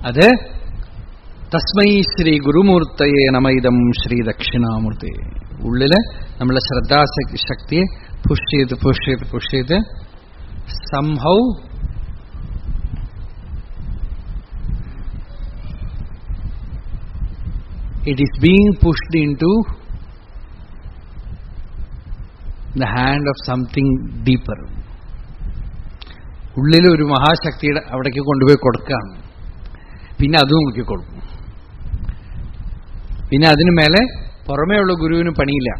അത് തസ്മൈ ശ്രീ ഗുരുമൂർത്തയെ നമൈദം ശ്രീ ദക്ഷിണാമൂർത്തയെ. ഉള്ളില് നമ്മളെ ശ്രദ്ധാശക്തിയെ പുഷ് ചെയ്ത് somehow it is being pushed into the hand of something deeper. ഉള്ളിൽ ഒരു മഹാശക്തിയുടെ അവിടേക്ക് കൊണ്ടുപോയി കൊടുക്കുകയാണ്. പിന്നെ അതും നോക്കിക്കൊള്ളും. പിന്നെ അതിനു മേലെ പുറമേയുള്ള ഗുരുവിന് പണിയില്ല.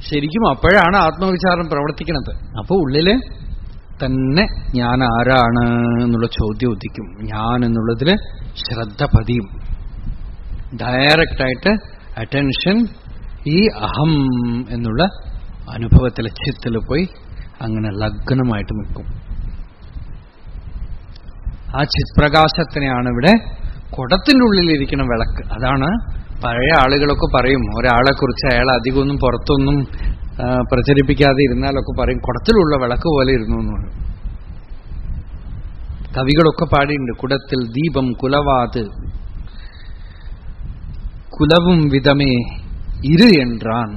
ശരിക്കും അപ്പോഴാണ് ആത്മവിചാരം പ്രവർത്തിക്കുന്നത്. അപ്പോൾ ഉള്ളില് തന്നെ ഞാൻ ആരാണ് എന്നുള്ള ചോദ്യം ഉദിക്കും. ഞാൻ എന്നുള്ളതിൽ ശ്രദ്ധ പതിയും. ഡയറക്റ്റായിട്ട് അറ്റൻഷൻ ഈ അഹം എന്നുള്ള അനുഭവത്തിലെ ചിത്തിൽ പോയി അങ്ങനെ ലഗ്നമായിട്ട് നിൽക്കും. ആ ചിത്പ്രകാശത്തിനെയാണ് ഇവിടെ കുടത്തിൻ്റെ ഉള്ളിലിരിക്കുന്ന വിളക്ക്. അതാണ് പഴയ ആളുകളൊക്കെ പറയും, ഒരാളെക്കുറിച്ച് അയാൾ അധികമൊന്നും പുറത്തൊന്നും പ്രചരിപ്പിക്കാതെ ഇരുന്നാലൊക്കെ പറയും, കുടത്തിലുള്ള വിളക്ക് പോലെ ഇരുന്നു എന്ന് പറയും. കവികളൊക്കെ പാടിയിട്ടുണ്ട്, കുടത്തിൽ ദീപം കുലവാത് കുലവും വിധമേ ഇരു என்றாൻ.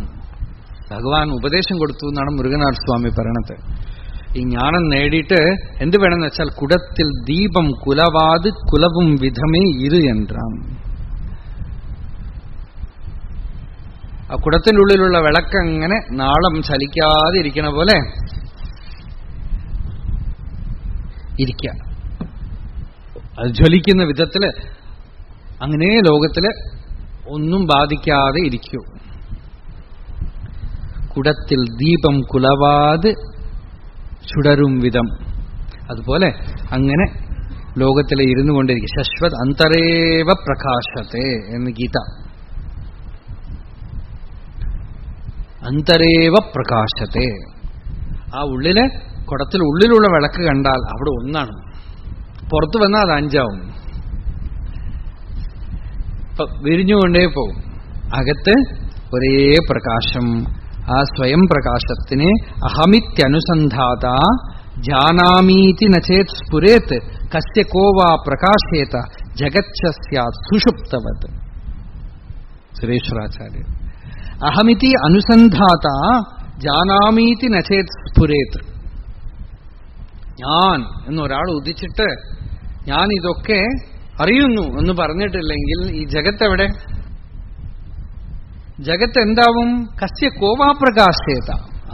ഭഗവാൻ ഉപദേശം കൊടുത്തു എന്നാണ് മുരുകനാഥ സ്വാമി പറയണത്. ഈ ജ്ഞാനം നേടിയിട്ട് എന്ത് വേണമെന്ന് വെച്ചാൽ കുടത്തിൽ ദീപം കുലവാത് കുലവും വിധമേ ഇരു என்றாൻ. ആ കുടത്തിൻ്റെ ഉള്ളിലുള്ള വിളക്കങ്ങനെ നാളം ചലിക്കാതെ ഇരിക്കണ പോലെ ഇരിക്കുക. അത് ജ്വലിക്കുന്ന വിധത്തില് അങ്ങനെ ലോകത്തില് ഒന്നും ബാധിക്കാതെ ഇരിക്കൂ. കുടത്തിൽ ദീപം കുലവാത് ചുടരും വിധം. അതുപോലെ അങ്ങനെ ലോകത്തിലെ ഇരുന്നു കൊണ്ടിരിക്കും. ശശ്വത് അന്തരേവ പ്രകാശത്തെ എന്ന് ഗീത. അന്തരേവ പ്രകാശത്തെ. ആ ഉള്ളില് കുടത്തിൽ ഉള്ളിലുള്ള വിളക്ക് കണ്ടാൽ അവിടെ ഒന്നാണ്, പുറത്തു വന്നാൽ അത് അഞ്ചാവും. ഇപ്പൊ വിരിഞ്ഞുകൊണ്ടേ പോകും. അകത്ത് ഒരേ പ്രകാശം. ആ സ്വയം പ്രകാശത്തിനെ അഹമിത്യനുസന്ധാത ജാനാമീതി നചേത് സ്ഫുരേത് കസ്യ കോവാ പ്രകാശേത ജഗച്ഛ സ്യാത് സുഷുപ്തവത്. സുരേശ്വരാചാര്യർ. അഹമിതി അനുസന്ധാത ജാനാമീതി നചേത് സ്ഫുരേത്. ഞാൻ എന്നൊരാൾ ഉദിച്ചിട്ട് ഞാൻ ഇതൊക്കെ അറിയുന്നു എന്ന് പറഞ്ഞിട്ടില്ലെങ്കിൽ ഈ ജഗത്തെവിടെ? ജഗത്ത് എന്താവും? കസ്യ കോവാ പ്രകാശേത.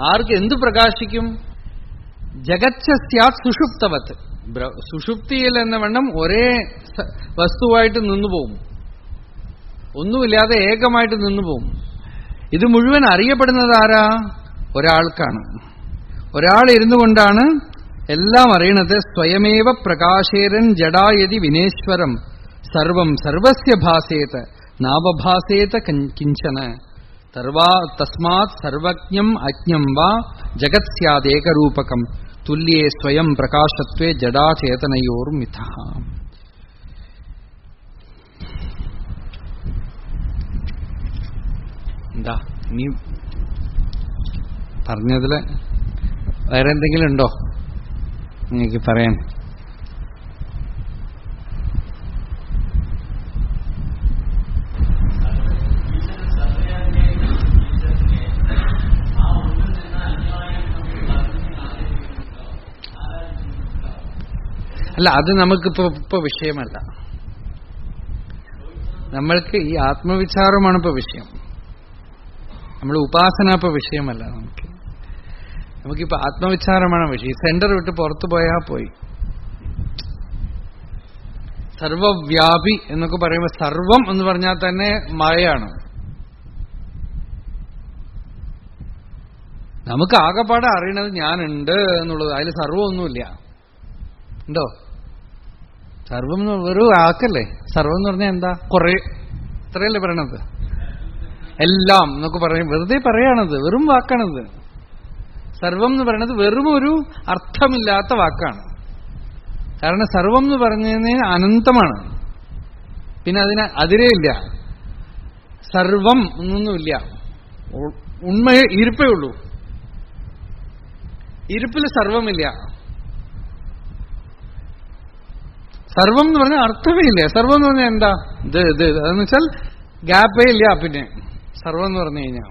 ആർക്ക് എന്ത് പ്രകാശിക്കും? ജഗച്ഛ സ്യാത് സുഷുപ്തവത്ത്. സുഷുപ്തിയിൽ എന്ന വണ്ണം ഒരേ വസ്തുവായിട്ട് നിന്നുപോകും, ഒന്നുമില്ലാതെ ഏകമായിട്ട് നിന്നുപോകും. ഇത് മുഴുവൻ അറിയപ്പെടുന്നത് ആരാ? ഒരാൾക്കാണ്. ഒരാൾ ഇരുന്നു കൊണ്ടാണ് എല്ലാം അറിയണത് സ്വയമേവ പ്രകാശേരൻ ജഡായതി വിനേശ്വരം സർവം സർവസ്യ ഭാസേത നാവഭാസേത കിഞ്ചന തസ്മാത് സർവജ്ഞം അജ്ഞം വാ ജഗത് സ്യാദേകരൂപകം തുല്യേ സ്വയം പ്രകാശത്വേ ജഡാചേതനയോർമിഥ. എന്താ ഇനി പറഞ്ഞതില് വേറെ എന്തെങ്കിലും ഉണ്ടോ നിങ്ങൾക്ക് പറയാൻ? അല്ല, അത് നമുക്കിപ്പോ വിഷയമല്ല. നമ്മൾക്ക് ഈ ആത്മവിചാരമാണ് ഇപ്പൊ വിഷയം. നമ്മൾ ഉപാസന ഇപ്പൊ വിഷയമല്ല. നമുക്കിപ്പോ ആത്മവിചാരമാണ് വിഷയം. സെന്റർ വിട്ട് പുറത്തു പോയാൽ പോയി. സർവവ്യാപി എന്നൊക്കെ പറയുമ്പോൾ സർവം എന്ന് പറഞ്ഞാൽ തന്നെ മായയാണ്. നമുക്ക് ആകെപ്പാടെ അറിയണത് ഞാനുണ്ട് എന്നുള്ളത്. അതിൽ സർവമൊന്നുമില്ല. ഉണ്ടോ? സർവം വെറും ആക്കല്ലേ. സർവം എന്ന് പറഞ്ഞാൽ എന്താ? കുറെ, ഇത്രയല്ലേ പറയണത്. എല്ലാം എന്നൊക്കെ പറയും, വെറുതെ പറയാണത്, വെറും വാക്കാണത്. സർവം എന്ന് പറയുന്നത് വെറും ഒരു അർത്ഥമില്ലാത്ത വാക്കാണ്. കാരണം സർവം എന്ന് പറഞ്ഞതിന് അനന്തമാണ്. പിന്നെ അതിന് അതിരേയില്ല. സർവം എന്നൊന്നുമില്ല. ഉണ്മയെ ഇരുപ്പേ ഉള്ളൂ. ഇരുപ്പിൽ സർവമില്ല. സർവം എന്ന് പറഞ്ഞാൽ അർത്ഥമേ ഇല്ല. സർവം എന്ന് പറഞ്ഞാൽ എന്താ? ഇത് അതെന്ന് വെച്ചാൽ ഗ്യാപ്പേ ഇല്ല. പിന്നെ സർവം എന്ന് പറഞ്ഞു കഴിഞ്ഞാൽ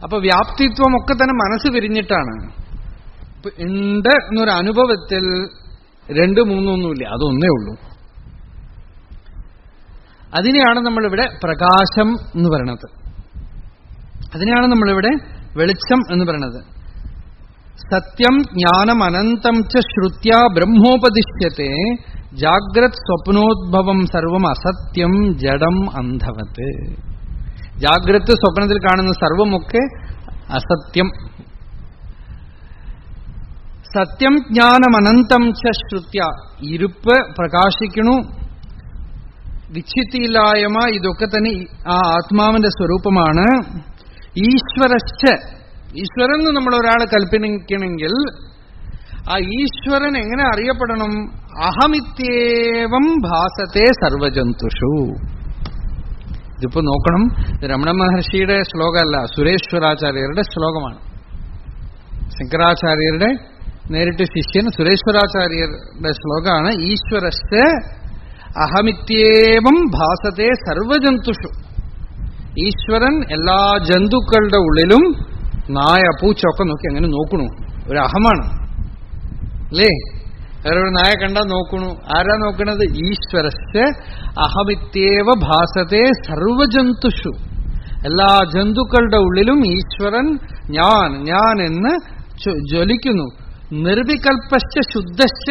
അപ്പൊ വ്യാപ്തിത്വം ഒക്കെ തന്നെ മനസ്സ് വിരിഞ്ഞിട്ടാണ്. ഉണ്ട് എന്നൊരു അനുഭവത്തിൽ 2, 3 ഒന്നുമില്ല. അതൊന്നേ ഉള്ളൂ. അതിനെയാണ് നമ്മളിവിടെ പ്രകാശം എന്ന് പറയണത്. അതിനെയാണ് നമ്മളിവിടെ വെളിച്ചം എന്ന് പറയണത്. സത്യം ജ്ഞാനം അനന്തം ച ശ്രുത്യാ ബ്രഹ്മോപദിശ്യത്തെ ജാഗ്രത് സ്വപ്നോദ്ഭവം സർവം അസത്യം ജഡം അന്ധവത്. ജാഗ്രത് സ്വപ്നത്തിൽ കാണുന്ന സർവമൊക്കെ അസത്യം. സത്യം ജ്ഞാനം അനന്തം ച ശ്രുത്യ, ഇരുപ്പ് പ്രകാശിക്കണു, വിച്ഛിത്തിയില്ലായ്മ, ഇതൊക്കെ തന്നെ ആ ആത്മാവിന്റെ സ്വരൂപമാണ്. ഈശ്വരശ്ച, ഈശ്വരൻ എന്ന് നമ്മൾ ഒരാളെ കൽപ്പിക്കണമെങ്കിൽ ആ ഈശ്വരൻ എങ്ങനെ അറിയപ്പെടണം? അഹമിത്യേവം ഭാസത്തെ സർവജന്തുഷു. ഇതിപ്പോ നോക്കണം, രമണ മഹർഷിയുടെ ശ്ലോകമല്ല, സുരേശ്വരാചാര്യരുടെ ശ്ലോകമാണ്. ശങ്കരാചാര്യരുടെ നേരിട്ട് ശിഷ്യൻ സുരേശ്വരാചാര്യരുടെ ശ്ലോകമാണ്. ഈശ്വരശ്ച അഹമിത്യേവം ഭാസത്തെ സർവജന്തുഷു. ഈശ്വരൻ എല്ലാ ജന്തുക്കളുടെ ഉള്ളിലും, നായ പൂച്ചൊക്കെ നോക്കി അങ്ങനെ നോക്കണു. ഒരു അഹമാണ് അല്ലേ? വേറൊരു നായ കണ്ടാൽ നോക്കണു. ആരാ നോക്കണത്? ഈശ്വരശ്ച അഹമിത്യേവ ഭാസത്തെ സർവജന്തുഷു. എല്ലാ ജന്തുക്കളുടെ ഉള്ളിലും ഈശ്വരൻ ഞാൻ എന്ന് ജ്വലിക്കുന്നു. നിർവികൽപ്പശ്ച ശുദ്ധശ്ച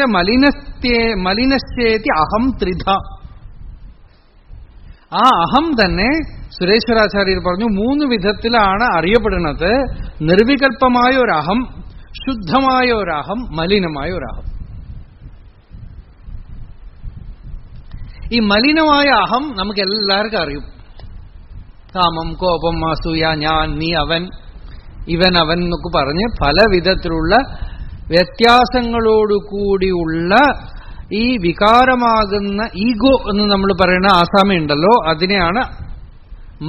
മലിനശ്ചേതി അഹം ത്രിധ. ആ അഹം തന്നെ സുരേശ്വരാചാര്യർ പറഞ്ഞു 3 വിധത്തിലാണ് അറിയപ്പെടുന്നത്. നിർവികൽപ്പമായ ഒരഹം, ശുദ്ധമായ ഒരഹം, മലിനമായ ഒരഹം. ഈ മലിനമായ അഹം നമുക്ക് എല്ലാവർക്കും അറിയും. കാമം, കോപം, അസൂയ, ഞാൻ, നീ, അവൻ, ഇവൻ, അവൻ എന്നൊക്കെ പറഞ്ഞ് പല വിധത്തിലുള്ള വ്യത്യാസങ്ങളോടുകൂടിയുള്ള ഈ വികാരമാകുന്ന ഈഗോ എന്ന് നമ്മൾ പറയുന്ന ആസാമയുണ്ടല്ലോ, അതിനെയാണ്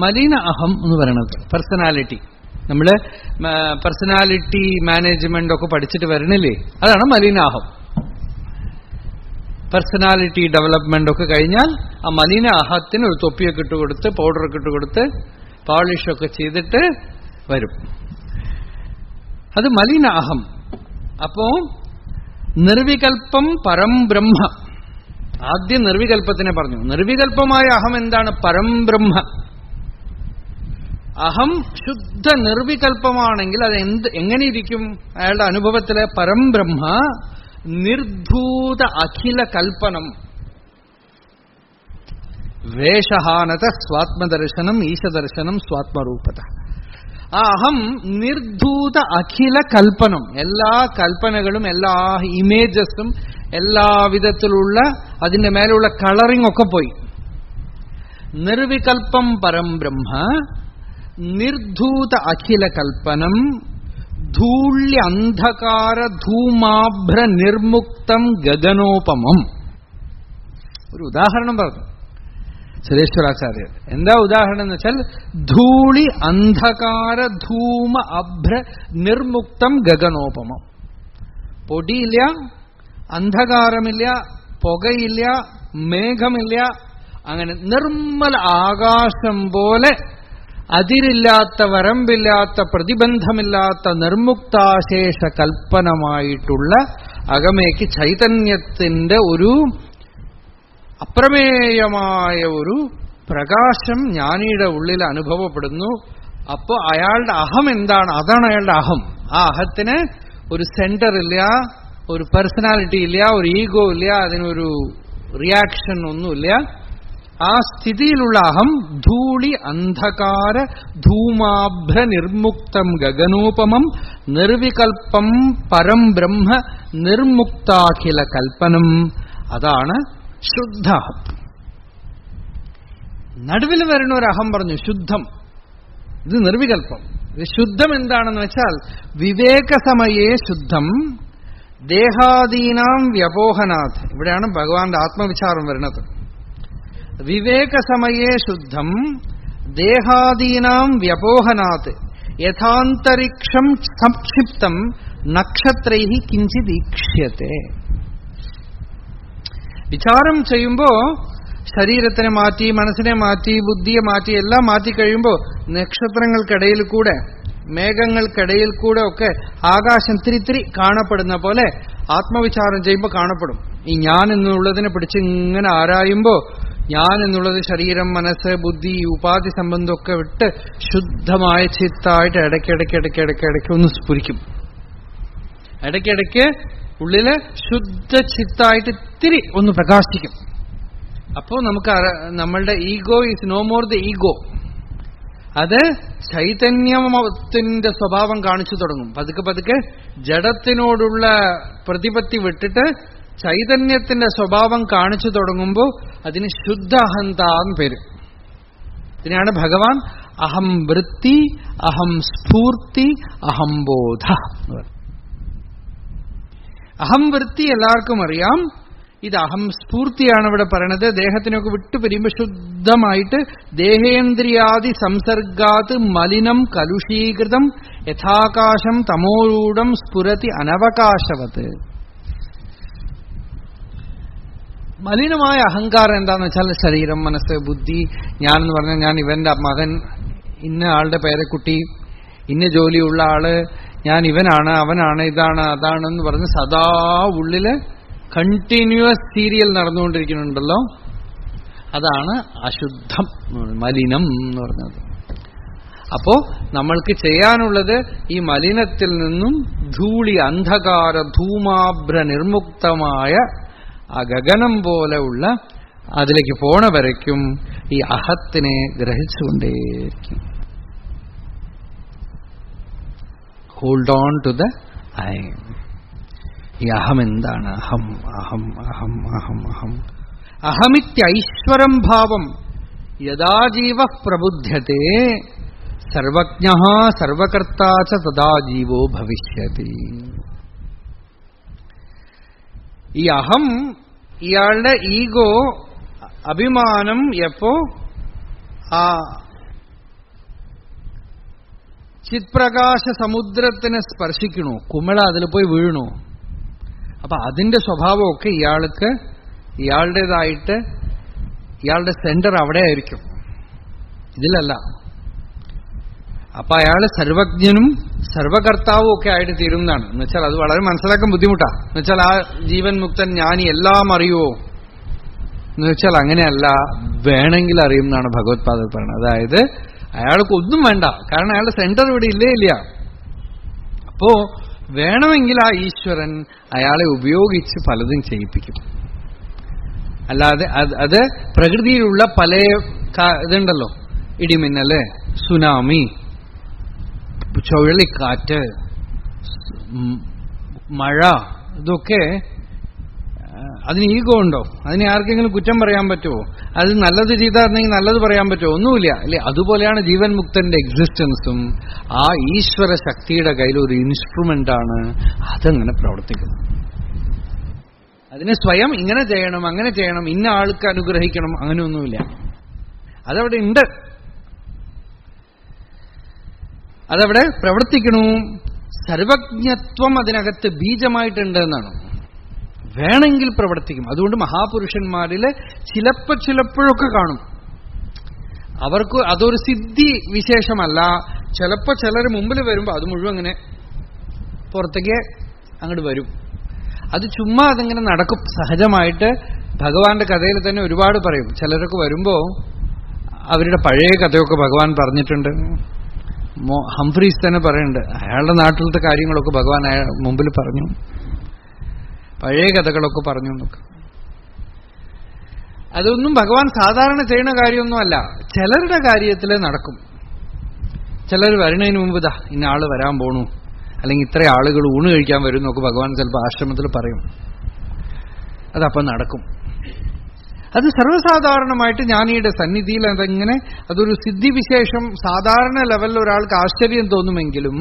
മലിന അഹം എന്ന് പറയുന്നത്. പേഴ്സണാലിറ്റി, നമ്മള് പേഴ്സണാലിറ്റി മാനേജ്മെന്റ് ഒക്കെ പഠിച്ചിട്ട് വരണില്ലേ, അതാണ് മലിനാഹം. പേഴ്സണാലിറ്റി ഡെവലപ്മെന്റ് ഒക്കെ കഴിഞ്ഞാൽ ആ മലിന അഹത്തിന് ഒരു തൊപ്പിയൊക്കെ ഇട്ടുകൊടുത്ത്, പൗഡറൊക്കെ ഇട്ടുകൊടുത്ത്, പോളിഷൊക്കെ ചെയ്തിട്ട് വരും. അത് മലിന അഹം. അപ്പോ നിർവികൽപ്പം പരം ബ്രഹ്മ. ആദ്യം നിർവികൽപ്പത്തിനെ പറഞ്ഞു. നിർവികൽപ്പമായ അഹം എന്താണ്? പരം ബ്രഹ്മ. അഹം ശുദ്ധ നിർവികൽപ്പമാണെങ്കിൽ അത് എങ്ങനെയിരിക്കും അയാളുടെ അനുഭവത്തിലെ? പരം ബ്രഹ്മ നിർഭൂത അഖില കൽപ്പനം. വേഷഹാനത സ്വാത്മദർശനം ഈശദർശനം സ്വാത്മരൂപത. ആ അഹം നിർധൂത അഖില കൽപ്പനം, എല്ലാ കൽപ്പനകളും എല്ലാ ഇമേജസും എല്ലാ വിധത്തിലുള്ള അതിന്റെ മേലുള്ള കളറിംഗ് ഒക്കെ പോയി. നിർവികൽപ്പം പരം ബ്രഹ്മ നിർധൂത അഖില കൽപ്പനം ധൂള്യ അന്ധകാര ധൂമാഭ്ര നിർമുക്തം ഗഗനോപമം. ഒരു ഉദാഹരണം പറഞ്ഞു സുരേശ്വരാചാര്യർ. എന്താ ഉദാഹരണം എന്ന് വെച്ചാൽ ധൂളി അന്ധകാര ധൂമ അഭ്ര നിർമുക്തം ഗഗനോപമം. പൊടിയില്ല, അന്ധകാരമില്ല, പുകയില്ല, മേഘമില്ല, അങ്ങനെ നിർമ്മല ആകാശം പോലെ അതിരില്ലാത്ത വരമ്പില്ലാത്ത പ്രതിബന്ധമില്ലാത്ത നിർമുക്താശേഷ കൽപ്പനമായിട്ടുള്ള അകമേക്ക് ചൈതന്യത്തിന്റെ ഒരു അപ്രമേയമായ ഒരു പ്രകാശം ജ്ഞാനിയുടെ ഉള്ളിൽ അനുഭവപ്പെടുന്നു. അപ്പോ അയാളുടെ അഹം എന്താണ്? അതാണ് അയാളുടെ അഹം. ആ അഹത്തിന് ഒരു സെന്റർ ഇല്ല, ഒരു പേഴ്സണാലിറ്റി ഇല്ല, ഒരു ഈഗോ ഇല്ല, അതിനൊരു റിയാക്ഷൻ ഒന്നുമില്ല. ആ സ്ഥിതിയിലുള്ള അഹം ധൂളി അന്ധകാര ധൂമാഭ്ര നിർമുക്തം ഗഗനോപമം നിർവികൽപ്പം പരം ബ്രഹ്മ നിർമുക്താഖില കൽപ്പനം. അതാണ് ശുദ്ധ. നടുവിൽ വരുന്ന ഒരു അഹം പറഞ്ഞു ശുദ്ധം, ഇത് നിർവികൽപ്പം. ഇത് ശുദ്ധം എന്താണെന്ന് വെച്ചാൽ വിവേകസമയേ ശുദ്ധം ദേഹാദീനാം വ്യപോഹനാഥ്. ഇവിടെയാണ് ഭഗവാന്റെ ആത്മവിചാരം വരുന്നത്. വിവേകസമയേ ശുദ്ധം ദേഹാദീനാം വ്യപോഹനാഥ് യഥാന്തരിക്ഷം സംക്ഷിപ്തം നക്ഷത്രൈഹി കിഞ്ചിത് ഈക്ഷ്യത്തെ. വിചാരം ചെയ്യുമ്പോ ശരീരത്തിനെ മാറ്റി, മനസ്സിനെ മാറ്റി, ബുദ്ധിയെ മാറ്റി, എല്ലാം മാറ്റിക്കഴിയുമ്പോ നക്ഷത്രങ്ങൾക്കിടയിൽ കൂടെ, മേഘങ്ങൾക്കിടയിൽ കൂടെ ഒക്കെ ആകാശം തിരിത്തിരി കാണപ്പെടുന്ന പോലെ ആത്മവിചാരം ചെയ്യുമ്പോൾ കാണപ്പെടും. ഈ ഞാൻ എന്നുള്ളതിനെ പിടിച്ച് ഇങ്ങനെ ആരായുമ്പോ ഞാൻ എന്നുള്ളത് ശരീരം, മനസ്സ്, ബുദ്ധി, ഉപാധി സംബന്ധമൊക്കെ വിട്ട് ശുദ്ധമായ ചിത്തായിട്ട് ഇടയ്ക്കിടയ്ക്ക് ഒന്ന് സ്ഫുരിക്കും. ഇടയ്ക്കിടയ്ക്ക് ഉള്ളില് ശുദ്ധ ചിത്തായിട്ട് ഇത്തിരി ഒന്ന് പ്രകാശിക്കും. അപ്പോ നമുക്ക് നമ്മളുടെ ego is no more the ego. അത് ചൈതന്യത്തിന്റെ സ്വഭാവം കാണിച്ചു തുടങ്ങും. പതുക്കെ പതുക്കെ ജഡത്തിനോടുള്ള പ്രതിപത്തി വിട്ടിട്ട് ചൈതന്യത്തിന്റെ സ്വഭാവം കാണിച്ചു തുടങ്ങുമ്പോൾ അതിന് ശുദ്ധ അഹന്ത എന്ന് പേര്. ഇതിനാണ് ഭഗവാൻ അഹം വൃത്തി, അഹം സ്ഫൂർത്തി, അഹം ബോധ. അഹം വൃത്തി എല്ലാവർക്കും അറിയാം. ഇത് അഹം സ്ഫൂർത്തിയാണ് ഇവിടെ പറയണത്. ദേഹത്തിനൊക്കെ വിട്ടുപിരിയുമ്പോൾ ശുദ്ധമായിട്ട് ദേഹേന്ദ്രിയാദി സംസർഗാത് മലിനം കലുഷീകൃതം യഥാകാശം തമോരൂഢം സ്ഫുരതി അനവകാശവത്. മലിനമായ അഹങ്കാരം എന്താന്ന് വെച്ചാൽ ശരീരം, മനസ്സ്, ബുദ്ധി, ഞാനെന്ന് പറഞ്ഞാൽ ഞാൻ ഇവന്റെ മകൻ, ഇന്ന ആളുടെ പേരക്കുട്ടി, ഇന്ന ജോലിയുള്ള ആള്, ഞാൻ ഇവനാണ്, അവനാണ്, ഇതാണ്, അതാണെന്ന് പറഞ്ഞ് സദാ ഉള്ളില് കണ്ടിന്യൂസ് സീരിയൽ നടന്നുകൊണ്ടിരിക്കുന്നുണ്ടല്ലോ. അതാണ് അശുദ്ധം, മലിനം എന്ന് പറഞ്ഞത്. അപ്പോ നമ്മൾക്ക് ചെയ്യാനുള്ളത് ഈ മലിനത്തിൽ നിന്നും ധൂളി അന്ധകാര ധൂമാഭ്ര നിർമുക്തമായ ആ ഗഗനം പോലെ ഉള്ള അതിലേക്ക് പോണ വരയ്ക്കും ഈ അഹത്തിനെ ഗ്രഹിച്ചുകൊണ്ടേയിരിക്കും. Hold on to the I. ഈ അഹം എന്താണ്? അഹം അഹം അഹം അഹം അഹം അഹമിത്യൈശ്വരം ഭാവം യഥാ ജീവ പ്രബുദ്ധ്യത്തെ സർവജ്ഞഃ സർവകർത്താ ച തദാ ജീവോ ഭവിഷ്യതി. ഈ അഹം, ഇയാളുടെ ഈഗോ, അഭിമാനം എപ്പോ ആ ചിത്പ്രകാശ സമുദ്രത്തിനെ സ്പർശിക്കണോ, കുമിള അതിൽ പോയി വീഴണോ, അപ്പൊ അതിന്റെ സ്വഭാവമൊക്കെ ഇയാൾക്ക് ഇയാളുടേതായിട്ട് ഇയാളുടെ സെന്റർ അവിടെ ആയിരിക്കും, ഇതിലല്ല. അപ്പൊ അയാള് സർവജ്ഞനും സർവകർത്താവും ഒക്കെ ആയിട്ട് തീരുന്നതാണ്. എന്നുവെച്ചാൽ അത് വളരെ മനസ്സിലാക്കാൻ ബുദ്ധിമുട്ടാ. എന്നുവെച്ചാൽ ആ ജീവൻ മുക്തൻ ജ്ഞാനി എല്ലാം അറിയുമോ എന്നുവെച്ചാൽ അങ്ങനെയല്ല, വേണമെങ്കിൽ അറിയും എന്നാണ് ഭഗവത്പാദർ പറയുന്നത്. അതായത് അയാൾക്ക് ഒന്നും വേണ്ട, കാരണം അയാളുടെ സെന്റർ ഇവിടെ ഇല്ല. അപ്പോ വേണമെങ്കിൽ ആ ഈശ്വരൻ അയാളെ ഉപയോഗിച്ച് പലതും ചെയ്യിപ്പിക്കും. അല്ലാതെ അത് പ്രകൃതിയിലുള്ള പല ഇതുണ്ടല്ലോ, ഇടിമിന്നല്, സുനാമി, ചുഴലിക്കാറ്റ്, മഴ, ഇതൊക്കെ അതിന് ഈഗോ ഉണ്ടോ? അതിന് ആർക്കെങ്കിലും കുറ്റം പറയാൻ പറ്റുമോ? അത് നല്ലത് ചെയ്തായിരുന്നെങ്കിൽ നല്ലത് പറയാൻ പറ്റുമോ? ഒന്നുമില്ല അല്ലേ? അതുപോലെയാണ് ജീവൻ മുക്തന്റെ എക്സിസ്റ്റൻസും. ആ ഈശ്വര ശക്തിയുടെ കയ്യിൽ ഒരു ഇൻസ്ട്രുമെന്റാണ്, അതങ്ങനെ പ്രവർത്തിക്കുന്നു. അതിന് സ്വയം ഇങ്ങനെ ചെയ്യണം, അങ്ങനെ ചെയ്യണം, ഇന്ന ആൾക്ക് അനുഗ്രഹിക്കണം, അങ്ങനെയൊന്നുമില്ല. അതവിടെ ഉണ്ട്, അതവിടെ പ്രവർത്തിക്കണു. സർവജ്ഞത്വം അതിനകത്ത് ബീജമായിട്ടുണ്ട് എന്നാണ്. വേണമെങ്കിൽ പ്രവർത്തിക്കും. അതുകൊണ്ട് മഹാപുരുഷന്മാരില് ചിലപ്പോഴൊക്കെ കാണും, അവർക്ക് അതൊരു സിദ്ധി വിശേഷമല്ല. ചിലപ്പോ ചിലർ മുമ്പിൽ വരുമ്പോ അത് മുഴുവൻ അങ്ങനെ പുറത്തേക്ക് അങ്ങോട്ട് വരും. അത് ചുമ്മാ അതിങ്ങനെ നടക്കും സഹജമായിട്ട്. ഭഗവാന്റെ കഥയിൽ തന്നെ ഒരുപാട് പറയും. ചിലരൊക്കെ വരുമ്പോ അവരുടെ പഴയ കഥയൊക്കെ ഭഗവാൻ പറഞ്ഞിട്ടുണ്ട്. ഹംഫ്രീസ് തന്നെ പറയുന്നുണ്ട്, അയാളുടെ നാട്ടിലത്തെ കാര്യങ്ങളൊക്കെ ഭഗവാൻ മുമ്പിൽ പറഞ്ഞു, പഴയ കഥകളൊക്കെ പറഞ്ഞു എന്നൊക്കെ. അതൊന്നും ഭഗവാൻ സാധാരണ ചെയ്യുന്ന കാര്യമൊന്നുമല്ല, ചിലരുടെ കാര്യത്തിൽ നടക്കും. ചിലർ വരുന്നതിന് മുമ്പ് ദാ ഇന്ന ആള് വരാൻ പോണു, അല്ലെങ്കിൽ ഇത്ര ആളുകൾ ഊണ് കഴിക്കാൻ വരും എന്നൊക്കെ ഭഗവാൻ ചിലപ്പോൾ ആശ്രമത്തിൽ പറയും. അതപ്പം നടക്കും. അത് സർവ്വസാധാരണമായിട്ട് ജ്ഞാനിയുടെ സന്നിധിയിൽ അതെങ്ങനെ അതൊരു സിദ്ധിവിശേഷം സാധാരണ ലെവലിൽ ഒരാൾക്ക് ആശ്ചര്യം തോന്നുമെങ്കിലും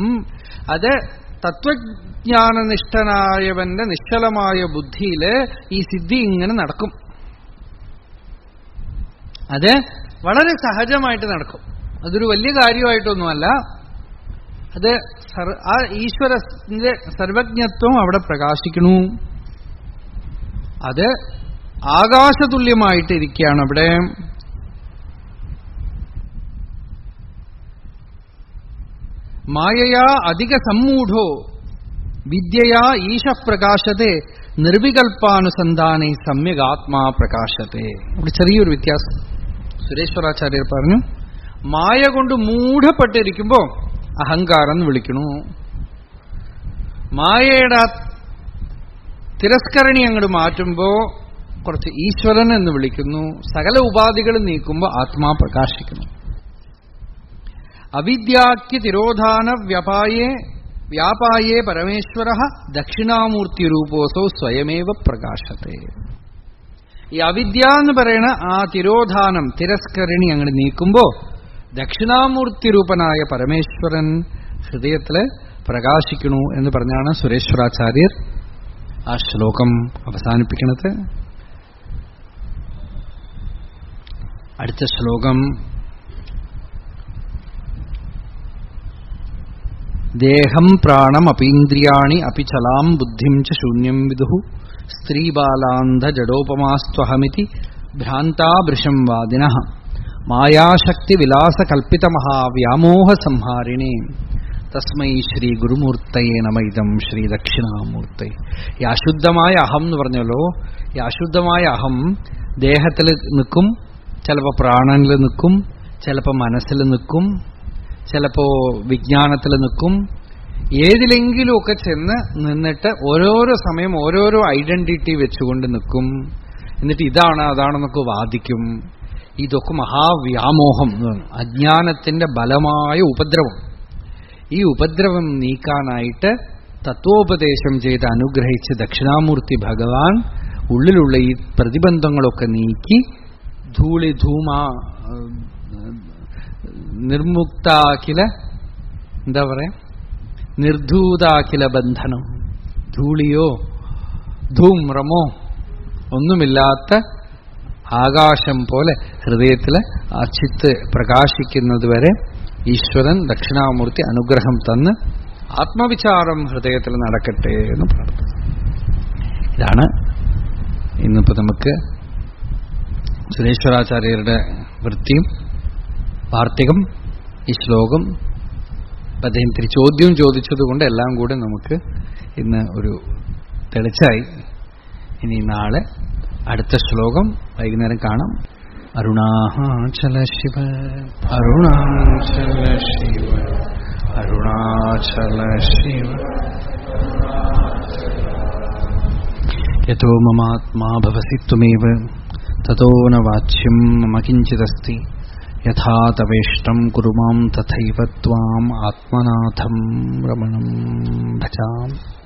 അത് തത്വജ്ഞാനനിഷ്ഠനായവന്റെ നിശ്ചലമായ ബുദ്ധിയില് ഈ സിദ്ധി ഇങ്ങനെ നടക്കും. അത് വളരെ സഹജമായിട്ട് നടക്കും. അതൊരു വലിയ കാര്യമായിട്ടൊന്നുമല്ല. അത് ആ ഈശ്വരന്റെ സർവജ്ഞത്വം അവിടെ പ്രകാശിക്കണു. അത് ആകാശതുല്യമായിട്ടിരിക്കുകയാണ് അവിടെ. മായയാ അധിക സമ്മൂഢോ വിദ്യയാ ഈശ പ്രകാശത്തെ നിർവികൽപ്പാനുസന്ധാനേ സമ്യഗാത്മാ പ്രകാശത്തെ. ഇവിടെ ചെറിയൊരു വ്യത്യാസം സുരേശ്വരാചാര്യർ പറഞ്ഞു. മായ കൊണ്ട് മൂഢപ്പെട്ടിരിക്കുമ്പോ അഹങ്കാരം എന്ന് വിളിക്കണു. മായയുടെ തിരസ്കരണി അങ്ങോട്ട് മാറ്റുമ്പോ കുറച്ച് ഈശ്വരൻ എന്ന് വിളിക്കുന്നു. സകല ഉപാധികൾ നീക്കുമ്പോൾ ആത്മാ പ്രകാശിക്കുന്നു. അവിദ്യാക്ക് തിരോധാന വ്യാപായേ പരമേശ്വര ദക്ഷിണാമൂർത്തി രൂപോസോ സ്വയമേവ പ്രകാശത്തെ. ഈ അവിദ്യ എന്ന് പറയുന്ന ആ തിരോധാനം, തിരസ്കരണി അങ്ങോട്ട് നീക്കുമ്പോ ദക്ഷിണാമൂർത്തി രൂപനായ പരമേശ്വരൻ ഹൃദയത്തില് പ്രകാശിക്കണു എന്ന് പറഞ്ഞാണ് സുരേശ്വരാചാര്യർ ആ ശ്ലോകം അവസാനിപ്പിക്കുന്നത്. അടുത്ത ശ്ലോകം ദേഹം പ്രാണം അപീന്ദ്രിയാണി അപിചലാം ബുദ്ധിം ച ശൂന്യം വിദുഃ സ്ത്രീബാലാന്ധ ജഡോപമാസ്ത്വഹമിതി ഭ്രാന്താഭൃശം വാദിനഃ മായാശക്തി വിലാസ കൽപ്പിതമഹാവ്യാമോഹ സംഹാരിണേ തസ്മൈ ശ്രീ ഗുരുമൂർത്തയേ നമൈതം ശ്രീ ദക്ഷിണാമൂർത്തേ. ഈ അശുദ്ധമായ അഹം എന്ന് പറഞ്ഞല്ലോ, ഈ അശുദ്ധമായ അഹം ദേഹത്തിൽ നിൽക്കും, ചിലപ്പോൾ പ്രാണനിൽ നിൽക്കും, ചിലപ്പോൾ മനസ്സിൽ നിൽക്കും, ചിലപ്പോ വിജ്ഞാനത്തിൽ നിൽക്കും. ഏതിലെങ്കിലുമൊക്കെ ചെന്ന് നിന്നിട്ട് ഓരോരോ സമയം ഓരോരോ ഐഡന്റിറ്റി വെച്ചുകൊണ്ട് നിൽക്കും. എന്നിട്ട് ഇതാണ് അതാണെന്നൊക്കെ വാദിക്കും. ഇതൊക്കെ മഹാവ്യാമോഹം എന്ന് പറഞ്ഞു, അജ്ഞാനത്തിന്റെ ബലമായ ഉപദ്രവം. ഈ ഉപദ്രവം നീക്കാനായിട്ട് തത്വോപദേശം ചെയ്ത് അനുഗ്രഹിച്ച് ദക്ഷിണാമൂർത്തി ഭഗവാൻ ഉള്ളിലുള്ള ഈ പ്രതിബന്ധങ്ങളൊക്കെ നീക്കി ധൂളി ധൂമ നിർമുക്താഖില, എന്താ പറയാ, നിർധൂതാഖില ബന്ധനം, ധൂളിയോ ധൂമ്രമോ ഒന്നുമില്ലാത്ത ആകാശം പോലെ ഹൃദയത്തില് ആ ചിത്ത് പ്രകാശിക്കുന്നതുവരെ ഈശ്വരൻ ദക്ഷിണാമൂർത്തി അനുഗ്രഹം തന്ന് ആത്മവിചാരം ഹൃദയത്തിൽ നടക്കട്ടെ എന്ന് പ്രാർത്ഥിക്കുന്നു. ഇതാണ് ഇന്നിപ്പോ നമുക്ക് സുരേശ്വരാചാര്യരുടെ വൃത്തിയും വാർത്തികം ഈ ശ്ലോകം. അദ്ദേഹം ഇത്തിരി ചോദ്യം ചോദിച്ചതുകൊണ്ട് എല്ലാം കൂടെ നമുക്ക് ഇന്ന് ഒരു തെളിച്ചായി. ഇനി നാളെ അടുത്ത ശ്ലോകം വൈകുന്നേരം കാണാം. അരുണാചല ശിവ അരുണാചല ശിവ അരുണാചല ശിവ യതോ മമാത്മാ ഭവസി ത്വമേവ തതോ ന വാച്യം മമ കിഞ്ചിദസ്തി യഥാ തവേഷ്ടം കുരു മാം തഥൈവ ത്വാം ആത്മനാഥം രമണം ഭജാമി.